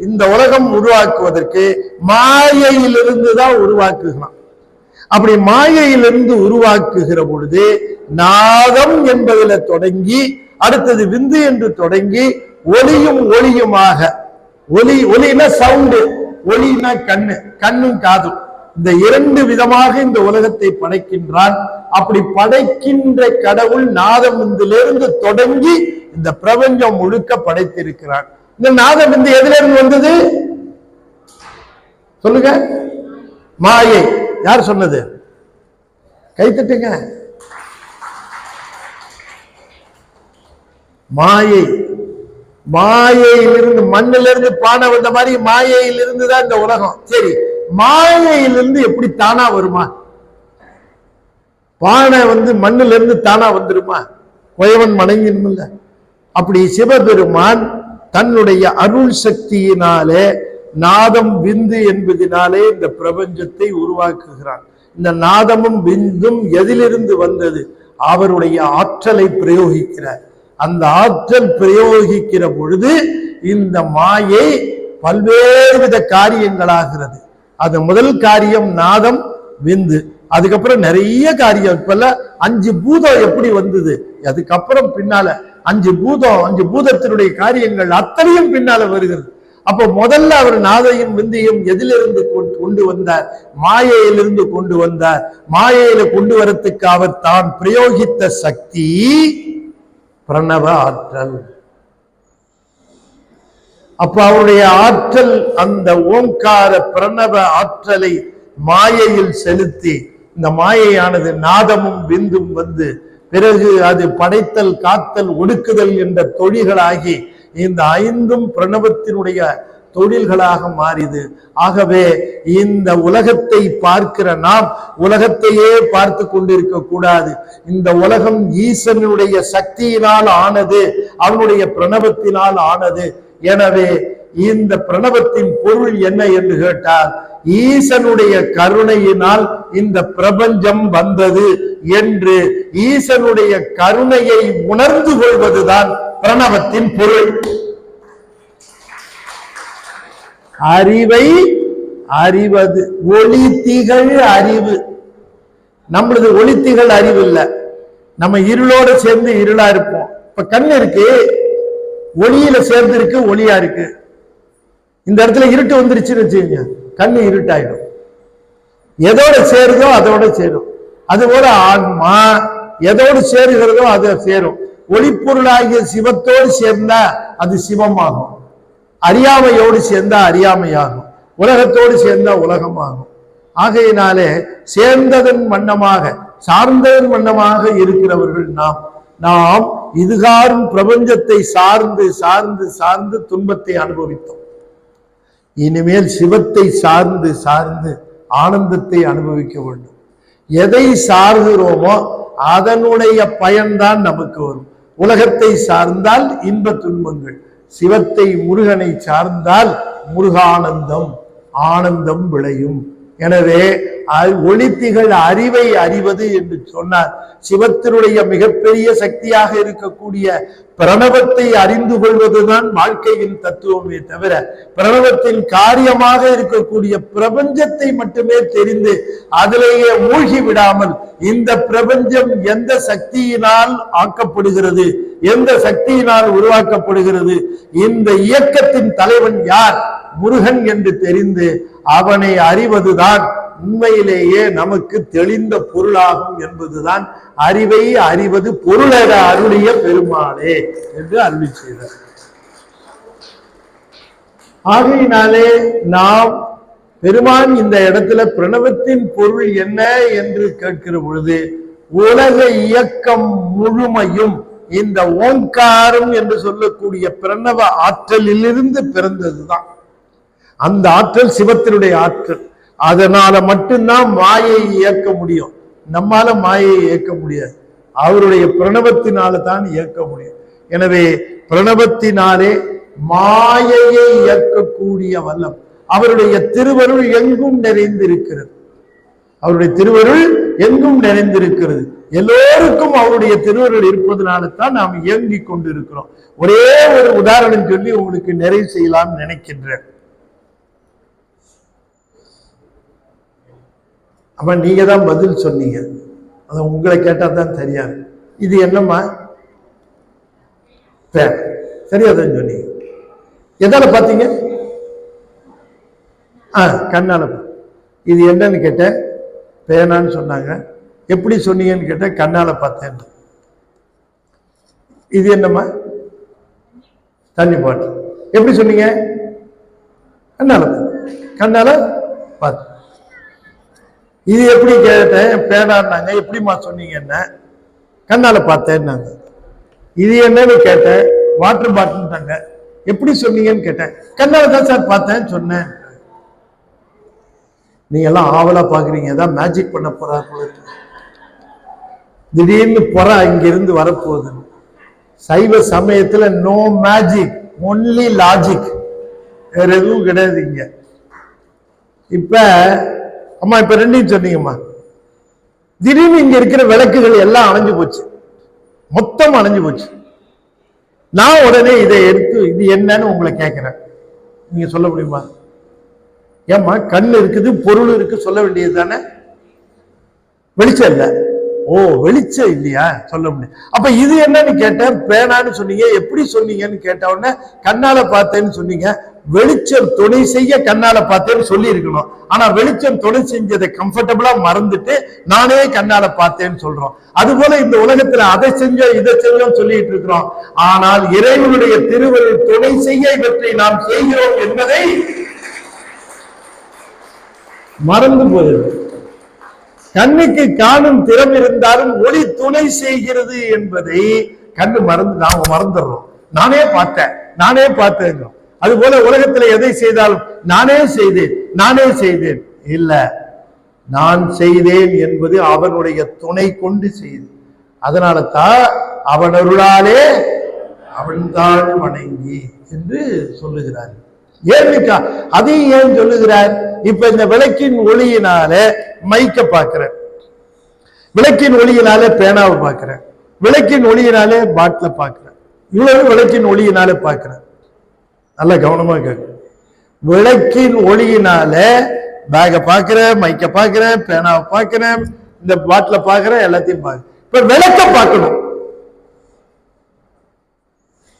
Speaker 1: இந்த உலகம் உருவாக்குவதற்கு மாயையிலிருந்து தான் உருவாக்குகிறான். அப்படி மாயையிலிருந்து உருவாக்குகிற பொழுது நாதம் என்பதில தொடங்கி அடுத்தது விந்து என்று தொடங்கி ஒளியும் ஒளியுமாக, ஒளினா சவுண்டு, ஒளினா கண்ணு, கண்ணும் காதும், இந்த இரண்டு விதமாக இந்த உலகத்தை படைக்கின்றான். அப்படி படைக்கின்ற கடவுள் நாதமிந்திலிருந்து தொடங்கி இந்த பிரபஞ்சம் முழுக்க படைத்திருக்கிறான். இந்த நாதமிந்து எதுல இருந்து வந்தது சொல்லுங்க? மாயை. யார் சொன்னது? கைத்தட்டுங்க. மாயை. மாயையிலிருந்து, மண்ணிலிருந்து பானை வந்த மாதிரி மாயையிலிருந்து தான் இந்த உலகம். சரி, மாயையிலிருந்து எப்படி தானா வருமா? பானை மண்ணில இருந்து தானா வந்துருமா? குயவன் மணங்கினுமில்ல. அப்படி சிவபெருமான் தன்னுடைய அருள் சக்தியினாலே நாதம் விந்து என்பதினாலே இந்த பிரபஞ்சத்தை உருவாக்குகிறான். இந்த நாதமும் விந்தும் எதிலிருந்து வந்தது? அவருடைய ஆற்றலை பிரயோகிக்கிறார். அந்த ஆற்றல் பிரயோகிக்கிற பொழுது இந்த மாயை பல்வேறு வித காரியங்களாகிறது. அது முதல் காரியம் நாதம் விந்து, அதுக்கப்புறம் நிறைய காரியம். இப்ப 5 பூதம் எப்படி வந்தது, அதுக்கப்புறம் பின்னால 5 பூதம், 5 பூதத்தினுடைய காரியங்கள் அத்தனையும் பின்னால வருகிறது. அப்ப முதல்ல அவர் நாதையும் விந்தையும் எதிலிருந்து கொண்டு வந்தார்? மாயையிலிருந்து கொண்டு வந்தார். மாயையில கொண்டு வரத்துக்கு அவர் தான் பிரயோகித்த சக்தி பிரணவ ஆற்றல். அப்ப அவருடைய ஆற்றல், அந்த ஓங்கார பிரணவ ஆற்றலை மாயையில் செலுத்தி இந்த மாயையானது நாதமும் விந்தும் பிறகு அது படைத்தல், காத்தல், ஒடுக்குதல் என்ற தொழில்களாகி இந்த 5ம் பிரணவத்தினுடைய தொழில்களாக மாறிது. ஆகவே இந்த உலகத்தை பார்க்கிற நாம் உலகத்தையே பார்த்து கொண்டிருக்க கூடாது. இந்த உலகம் ஈசனுடைய சக்தியினால் ஆனது, அவனுடைய பிரணவத்தினால் ஆனது. எனவே இந்த பிரணவத்தின் பொருள் என்ன என்று கேட்டால், ஈசனுடைய கருணையினால் இந்த பிரபஞ்சம் வந்தது என்று ஈசனுடைய கருணையை உணர்ந்து கொள்வதுதான் பிரணவத்தின் பொருள். அறிவை அறிவது, ஒளி திகழ் அறிவு. நம்மளது ஒளி திகழ் அறிவு இல்ல, நம்ம இருளோட சேர்ந்து இருளா இருப்போம். இப்ப கண்ணு இருக்கு, ஒளியில சேர்ந்து இருக்கு, ஒளியா இருக்கு. இந்த இடத்துல இருட்டு வந்துருச்சுன்னு வச்சுக்கோங்க, கண்ணு இருட்டாயிடும். எதோட சேருதோ அதோட சேரும். அதுபோல ஆன்மா எதோடு சேருகிறதோ அதை சேரும். ஒளிப்பொருளாகிய சிவத்தோடு சேர்ந்தா அது சிவமாகும், அறியாமையோடு சேர்ந்தா அறியாமையாகும், உலகத்தோடு சேர்ந்தா உலகமாகும். ஆகையினாலே சேர்ந்ததன் வண்ணமாக, சார்ந்ததன் வண்ணமாக இருக்கிறவர்கள் நாம் இதுகாரும் பிரபஞ்சத்தை சார்ந்து சார்ந்து சார்ந்து துன்பத்தை அனுபவித்தோம். இனிமேல் சிவத்தை சார்ந்து சார்ந்து ஆனந்தத்தை அனுபவிக்க வேண்டும். எதை சார்கிறோமோ அதனுடைய பயன்தான் நமக்கு வரும். உலகத்தை சார்ந்தால் இன்ப துன்பங்கள், சிவத்தை, முருகனை சார்ந்தால் முருகானந்தம், ஆனந்தம் விளையும். எனவே ஒளித்திகள் அறிவை அறிவது என்று சொன்னார். சிவத்தினுடைய மிகப்பெரிய சக்தியாக இருக்கக்கூடிய பிரணவத்தை அறிந்து கொள்வதுதான் வாழ்க்கையின் தத்துவமே தவிர, பிரணவத்தின் காரியமாக இருக்கக்கூடிய பிரபஞ்சத்தை மட்டுமே தெரிந்து அதிலேயே மூழ்கி விடாமல், இந்த பிரபஞ்சம் எந்த சக்தியினால் ஆக்கப்படுகிறது, எந்த சக்தியினால் உருவாக்கப்படுகிறது, இந்த இயக்கத்தின் தலைவன் யார், முருகன் என்று தெரிந்து அவனை அறிவதுதான் உண்மையிலேயே நமக்கு தெளிந்த பொருளாகும் என்பதுதான் அறிவை அறிவது பொருளென அருளிய பெருமாளே என்று அருளி செய்தார். ஆகையினாலே நாம் பெருமான் இந்த இடத்துல பிரணவத்தின் பொருள் என்ன என்று கேட்கிற பொழுது உலக இயக்கம் முழுமையும் இந்த ஓங்காரம் என்று சொல்லக்கூடிய பிரணவ ஆற்றலிலிருந்து பிறந்ததுதான். அந்த ஆற்றல் சிவத்தினுடைய ஆற்றல். அதனால மட்டும்தான் மாயை இயக்க முடியும். நம்மால மாயை இயக்க முடியாது. அவருடைய பிரணவத்தினால தான் இயக்க முடியும். எனவே பிரணவத்தினாலே மாயையை இயக்கக்கூடிய வல்லம் அவருடைய திருவருள் எங்கும் நிறைந்திருக்கிறது. அவருடைய திருவருள் எங்கும் நிறைந்திருக்கிறது. எல்லோருக்கும் அவருடைய திருவருள் இருப்பதனால தான் நாம் இயங்கிக் கொண்டிருக்கிறோம். ஒரே ஒரு உதாரணம் சொல்லி உங்களுக்கு நிறைவு செய்யலாம் நினைக்கின்றேன். அப்ப நீங்க தான் பதில் சொன்னீங்க. அத உங்களை கேட்டா தான் தெரியாது. இது என்னம்மா? சரியா தான் சொன்னீங்க. எதால பாத்தீங்க? கண்ணால. இது என்னன்னு கேட்டேன், பேனான்னு சொன்னாங்க. எப்படி சொன்னீங்கன்னு கேட்டேன், கண்ணால பார்த்தேன். இது என்னம்மா? தண்ணி பாட்டில். எப்படி சொன்னீங்க? கண்ணால. கண்ணால பார்த்து. இது எப்படி கேட்டேன், பேனான்னாங்க. எப்படிமா சொன்னீங்க? என்ன? கண்ணால பார்த்தேன்னாங்க. இது என்னன்னு கேட்டேன், வாட்டர் பாட்டில்ட்டாங்க. எப்படி சொன்னீங்கன்னு கேட்டேன், கண்ணால தான் சார் பார்த்தேன்னு சொன்னேன். நீங்க எல்லாம் ஆவலா பாக்குறீங்க, ஏதாவது மேஜிக் பண்ண போறாரு போல. திடீர்னு பொறா இங்கிருந்து வரப்போகுது. சைவ சமயத்துல நோ மேஜிக், ஒன்லி லாஜிக், வேற எதுவும் கிடையாது இங்க. இப்ப அம்மா இப்ப ரெண்டையும் சொன்னீங்கம்மா. திடீர்னு இங்க இருக்கிற விளக்குகள் எல்லாம் அணைஞ்சு போச்சு, மொத்தம் அணைஞ்சு போச்சு. நான் உடனே இதை எடுத்து இது என்னன்னு உங்களை கேட்கிறேன், நீங்க சொல்ல முடியுமா? ஏம்மா கண் இருக்குது, பொருள் இருக்கு, சொல்ல வேண்டியது தானே. வெளிச்சம் இல்ல. ஓ வெளிச்சம் இல்லையா, சொல்ல முடியும். அப்ப இது என்னன்னு கேட்டேன், பேனான்னு சொன்னீங்க. எப்படி சொன்னீங்கன்னு கேட்ட உடனே கண்ணால பார்த்தேன்னு சொன்னீங்க. வெளிச்சம் துணை செய்ய கண்ணால பார்த்தேன்னு சொல்லி இருக்கணும். ஆனா வெளிச்சம் துணை செஞ்சதை கம்ஃபர்டபுளா மறந்துட்டு நானே கண்ணால பார்த்தேன்னு சொல்றோம். அது போல இந்த உலகத்துல அதை செஞ்சோம் இதை செஞ்சோம் சொல்லிட்டு இருக்கிறோம். ஆனால் இறைவனுடைய திருவருள் துணை செய்ய இவற்றை நாம் செய்கிறோம் என்பதை மறந்து போயிடும். கண்ணுக்கு காணும் திறம் இருந்தாலும் ஒளி துணை செய்கிறது என்பதை கண்ணு நாம மறந்துடுறோம். நானே பார்த்தேன். அது போல உலகத்துல எதை செய்தாலும் நானே செய்தேன் இல்ல, நான் செய்தேன் என்பது அவனுடைய துணை கொண்டு செய்து. அதனால தான் அவன் அருளாலே அவன் தான் வணங்கி என்று சொல்லுகிறார். ஏன்னுக்கா அதையும் ஏன் சொல்லுகிறார்? இப்ப இந்த விளக்கின் ஒளியினால மைக்க பாக்குறேன், விளக்கின் ஒளியினாலே பேனாவை பாக்குறேன், விளக்கின் ஒளியினாலே பாட்டில பாக்குறேன். இவ்வளவு விளக்கின் ஒளியினாலே பாக்குறேன். நல்ல கவனமா கேட்க. விளக்கின் ஒளியினால பேக பாக்குறேன், மைக்க பாக்குறேன், பேனாவை பாக்குறேன், இந்த பாட்டில பாக்குறேன், எல்லாத்தையும் பாக்குறேன். இப்ப விளக்க பார்க்கணும்.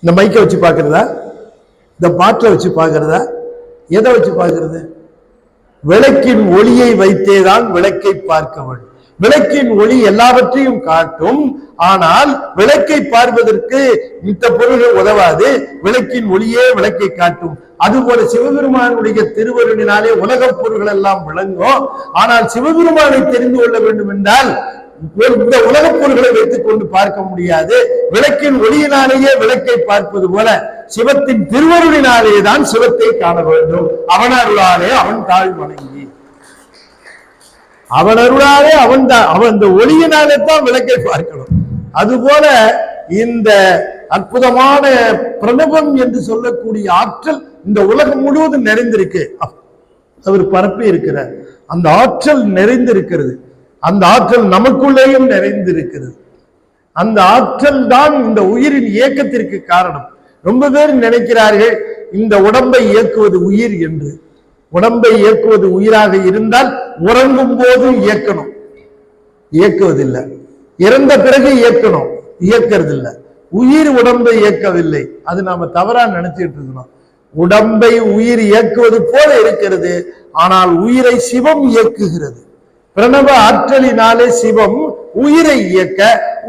Speaker 1: இந்த மைக்க வச்சு பாக்குறதா, இந்த பாட்டில வச்சு பாக்குறதா, எதை வச்சு பாக்குறது? விளக்கின் ஒளியை வைத்தேதான் விளக்கை பார்க்க வேண்டும். விளக்கின் ஒளி எல்லாவற்றையும் காட்டும். ஆனால் விளக்கை பார்ப்பதற்கு மித்த பொருள்கள் உதவாது. விளக்கின் ஒளியே விளக்கை காட்டும். அதுபோல சிவபெருமானுடைய திருவருளினாலே உலக பொருள்கள் எல்லாம் விளங்கும். ஆனால் சிவபெருமானை தெரிந்து கொள்ள வேண்டும் என்றால் இந்த உலக பொருள்களை வைத்துக் கொண்டு பார்க்க முடியாது. விளக்கின் ஒளியினாலேயே விளக்கை பார்ப்பது போல சிவத்தின் திருவருளினாலே தான் சிவத்தை காண வேண்டும். அவன் அருளாலே அவன் தாழ் வணங்கி, அவன் அருளாலே அவன் இந்த ஒளியினாலே தான் விளக்கை பார்க்கணும். அதுபோல இந்த அற்புதமான பிரணவம் என்று சொல்லக்கூடிய ஆற்றல் இந்த உலகம் முழுவதும் நிறைந்திருக்கு. அவர் பரப்பி இருக்கிறார். அந்த ஆற்றல் நிறைந்திருக்கிறது. அந்த ஆற்றல் நமக்குள்ளேயும் நிறைந்திருக்கிறது. அந்த ஆற்றல் தான் இந்த உயிரின் இயக்கத்திற்கு காரணம். ரொம்ப பேர் நினைக்கிறார்கள் இந்த உடம்பை இயக்குவது உயிர் என்று. உடம்பை இயக்குவது உயிராக இருந்தால் உறங்கும் போது இயக்கணும், இயக்குவதில்லை. இறந்த பிறகு இயக்கணும், இயக்கிறது இல்லை. உயிர் உடம்பை இயக்கவில்லை. அது நாம தவறா நினைச்சிட்டு இருக்கணும். உடம்பை உயிர் இயக்குவது போல இருக்கிறது, ஆனால் உயிரை சிவம் இயக்குகிறது. பிரணவ ஆற்றலினாலே சிவம் உயிரை இயக்க,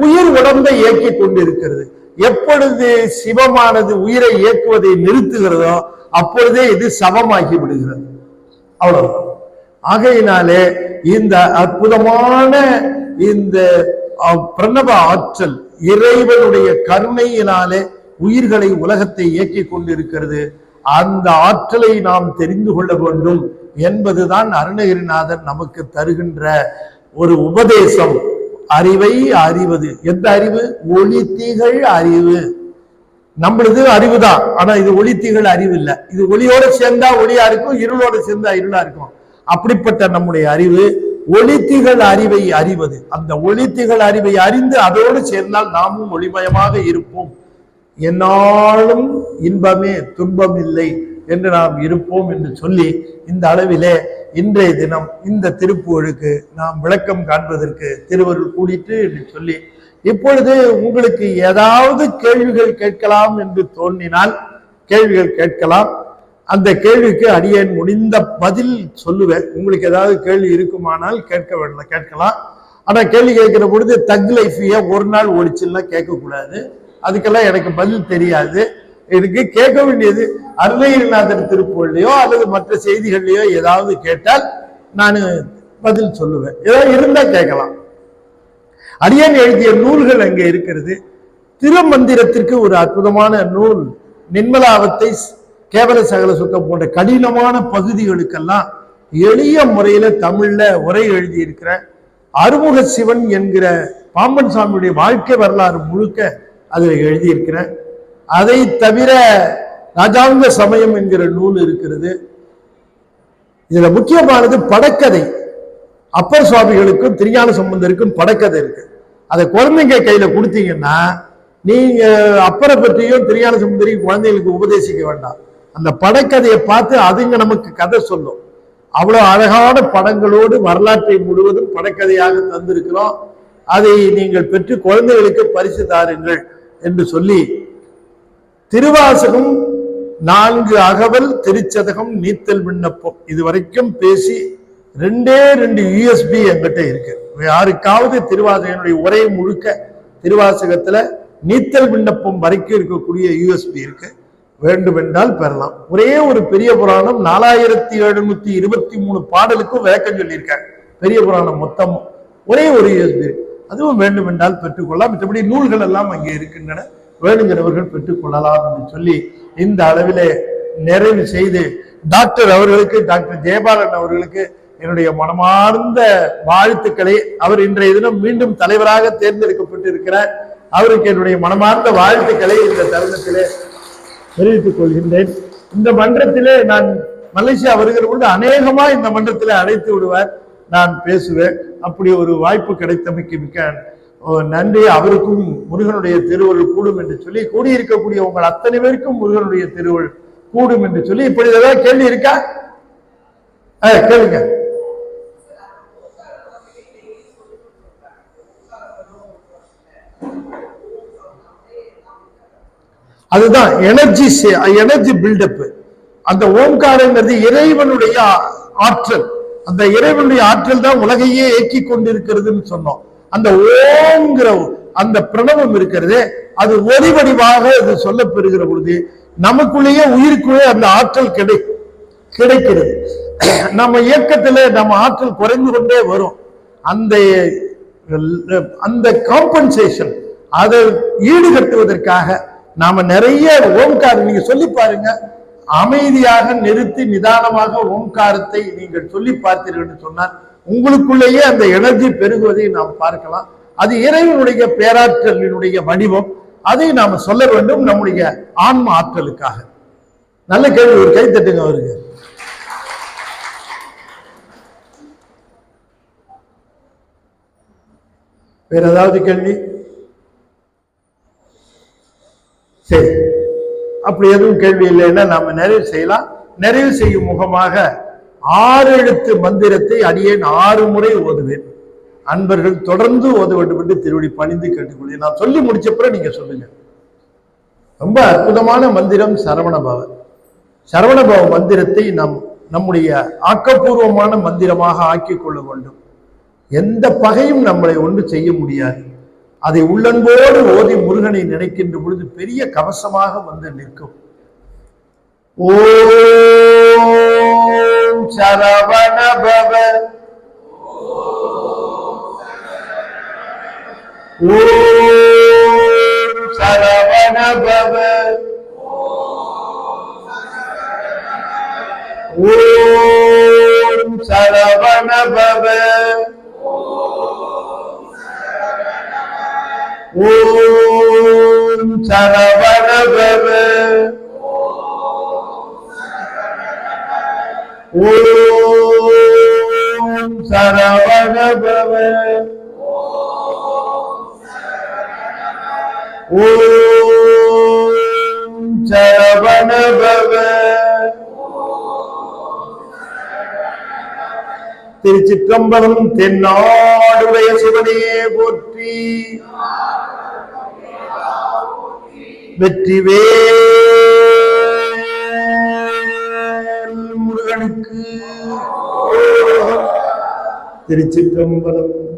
Speaker 1: உயிர் உடம்பை இயக்கி கொண்டிருக்கிறது. எப்பொழுது சிவமானது உயிரை இயக்குவதை நிறுத்துகிறதோ அப்பொழுதே இது சவமாகி விடுகிறது. அவ்வளவு. ஆகையினாலே இந்த அற்புதமான இந்த பிரணவ ஆற்றல் இறைவனுடைய கருணையினாலே உயிர்களை உலகத்தை இயக்கிக் கொண்டிருக்கிறது. அந்த ஆற்றலை நாம் தெரிந்து கொள்ள வேண்டும் என்பதுதான் அருணகிரிநாதர் நமக்கு தருகின்ற ஒரு உபதேசம். அறிவை அறிவது. எந்த அறிவு? ஒளித்திகள் அறிவு. நம்மளது அறிவுதான், ஆனா இது ஒளித்திகள் அறிவு இல்லை. இது ஒளியோட சேர்ந்தா ஒளியா இருக்கும், இருளோட சேர்ந்தா இருளா இருக்கும். அப்படிப்பட்ட நம்முடைய அறிவு ஒளித்திகள் அறிவை அறிவது. அந்த ஒளித்திகள் அறிவை அறிந்து அதோடு சேர்ந்தால் நாமும் ஒளிமயமாக இருப்போம். என்னாலும் இன்பமே துன்பம் இல்லை என்று நாம் இருப்போம் என்று சொல்லி இந்த அளவிலே இன்றைய தினம் இந்த திருப்புகழுக்கு நாம் விளக்கம் காண்பதற்கு திருவருள் கூடிட்டு என்று சொல்லி, இப்பொழுது உங்களுக்கு ஏதாவது கேள்விகள் கேட்கலாம் என்று தோன்றினால் கேள்விகள் கேட்கலாம். அந்த கேள்விக்கு அடியேன் முடிந்த பதில் சொல்லுவேன். உங்களுக்கு ஏதாவது கேள்வி இருக்குமானால் கேட்கலாம். ஆனா கேள்வி கேட்கிற பொழுது தக் லைஃபிய ஒரு நாள் ஓடிச்சுலாம் கேட்கக்கூடாது. அதுக்கெல்லாம் எனக்கு பதில் தெரியாது. எனக்கு கேட்க வேண்டியது அருணகிரிநாதர் திருப்புகழ்லையோ அல்லது மற்ற செய்திகள்லையோ ஏதாவது கேட்டால் நான் பதில் சொல்லுவேன். ஏதாவது இருந்தா கேட்கலாம். அடியேன் எழுதிய நூல்கள் அங்கே இருக்கிறது. திருமந்திரத்திற்கு ஒரு அற்புதமான நூல் நின்மலாவத்தை, கேவல சகல சுத்தம் போன்ற கடினமான பகுதிகளுக்கெல்லாம் எளிய முறையில தமிழ்ல உரை எழுதியிருக்கிற அறுமுக சிவன் என்கிற பாம்பன் சாமியுடைய வாழ்க்கை வரலாறு முழுக்க அதில் எழுதியிருக்கிறேன். அதை தவிர ராஜாங்க சமயம் என்கிற நூல் இருக்கிறது. இதுல முக்கியமானது படக்கதை. அப்பர் சுவாமிகளுக்கும் திருஞான சம்பந்தருக்கும் படக்கதை இருக்கு. அதை குழந்தைங்க கையில கொடுத்தீங்கன்னா நீங்க அப்பரை பற்றியும் திருஞான சம்பந்தரையும் குழந்தைகளுக்கு உபதேசிக்க வேண்டாம். அந்த படக்கதையை பார்த்து அதுங்க நமக்கு கதை சொல்லும். அவ்வளவு அழகான படங்களோடு வரலாற்றை முழுவதும் படக்கதையாக தந்திருக்கிறோம். அதை நீங்கள் பெற்று குழந்தைகளுக்கு பரிசு தாருங்கள் என்று சொல்லி, திருவாசகம் 4 அகவல், திருச்சதகம், நீத்தல் விண்ணப்பம் இதுவரைக்கும் பேசி 2 USB என்கிட்ட இருக்கு. யாருக்காவது திருவாசகனுடைய உரை முழுக்க திருவாசகத்துல நீத்தல் விண்ணப்பம் வரைக்கும் இருக்கக்கூடிய USB இருக்கு. வேண்டுமென்றால் பெறலாம். ஒரே ஒரு பெரிய புராணம் 4723 பாடலுக்கும் விளக்கம் சொல்லியிருக்காங்க. பெரிய புராணம் மொத்தம் ஒரே ஒரு USB, அதுவும் வேண்டுமென்றால் பெற்றுக்கொள்ளலாம். மற்றபடி நூல்கள் எல்லாம் அங்கே இருக்கின்றன, வேணுங்கிறவர்கள் பெற்றுக்கொள்ளலாம் என்று சொல்லி இந்த அளவிலே நிறைவு செய்து டாக்டர் அவர்களுக்கு, டாக்டர் ஜெயபாலன் அவர்களுக்கு என்னுடைய மனமார்ந்த வாழ்த்துக்களை, அவர் இன்றைய தினம் மீண்டும் தலைவராக தேர்ந்தெடுக்கப்பட்டிருக்கிறார், அவருக்கு என்னுடைய மனமார்ந்த வாழ்த்துக்களை இந்த தருணத்திலே தெரிவித்துக் கொள்கின்றேன். இந்த மன்றத்திலே நான் மலேசியா வருகிற பொழுது அநேகமா இந்த மன்றத்திலே அழைத்து விடுவார், நான் பேசுவேன். அப்படி ஒரு வாய்ப்பு கிடைத்தமைக்கு மிக்க நன்றி. அவருக்கும் முருகனுடைய திருவருள் கூடும் என்று சொல்லி, கூடியிருக்கக்கூடிய உங்கள் அத்தனை பேருக்கும் முருகனுடைய திருவருள் கூடும் என்று சொல்லி, இப்படி ஏதாவது கேள்வி இருக்கா? கேளுங்க. அதுதான் எனர்ஜி பில்டப். அந்த ஓம்காரங்கிறது இறைவனுடைய ஆற்றல். அந்த இறைவனுடைய ஆற்றல் தான் உலகையே இயக்கி கொண்டிருக்கிறதுன்னு சொன்னோம். அந்த ஓம்ங்கிற அந்த பிரணவம் இருக்கிறது, அது ஒளி வடிவாக அது சொல்லப்பெறுகிற பொழுது நமக்குள்ளேயே உயிருக்குள்ளே அந்த ஆற்றல் கிடைக்கிறது. நம்ம இயக்கத்துல நம்ம ஆற்றல் குறைந்து கொண்டே வரும். அந்த காம்பன்சேஷன், அதை ஈடுகட்டுவதற்காக நாம நிறைய ஓம்காரம் நீங்க சொல்லி பாருங்க. அமைதியாக நிறுத்தி நிதானமாக ஓம்காரத்தை நீங்கள் சொல்லி பார்த்தீர்கள் என்று சொன்னால் உங்களுக்குள்ளேயே அந்த எனர்ஜி பெருகுவதை நாம் பார்க்கலாம். அது இறைவனுடைய பேராற்றலினுடைய வடிவம். அதை நாம சொல்ல வேண்டும் நம்முடைய ஆன்ம ஆற்றலுக்காக. நல்ல கேள்வி, ஒரு கை தட்டுங்க அவருக்கு. வேற ஏதாவது கேள்வி? சரி, அப்படி எதுவும் கேள்வி இல்லைன்னா நாம நிறைவு செய்யலாம். நிறைவு செய்யும் முகமாக 6 எழுத்து மந்திரத்தை அடியேன் 6 முறை ஓதுவேன். அன்பர்கள் தொடர்ந்து ஓத வேண்டும் என்று திருவடி பணிந்து கேட்டுக்கொள்கிறேன். நான் சொல்லி முடிச்சப்ப நீங்க சொல்லுங்க. ரொம்ப அற்புதமான மந்திரம் சரவணபவ. சரவணபவ மந்திரத்தை நம்முடைய ஆக்கப்பூர்வமான மந்திரமாக ஆக்கிக் கொள்ள வேண்டும். எந்த பகையும் நம்மளை ஒன்று செய்ய முடியாது. அதை உள்ளன்போடு ஓதி முருகனை நினைக்கின்ற பொழுது பெரிய கவசமாக வந்து நிற்கும். ஓம் சரவணபவ ஓம் சரவண பவ. ஓம் சரவண பவ. ஓம் சரவண பவ. ஓம் சரவண பவ. ஓம் சரவண பவ. திருச்சிற்றம்பலம். தென்னாடுடைய சிவனே போற்றி. வெற்றிவேல் முருகனுக்கு. திருச்சிற்றம்பலம்.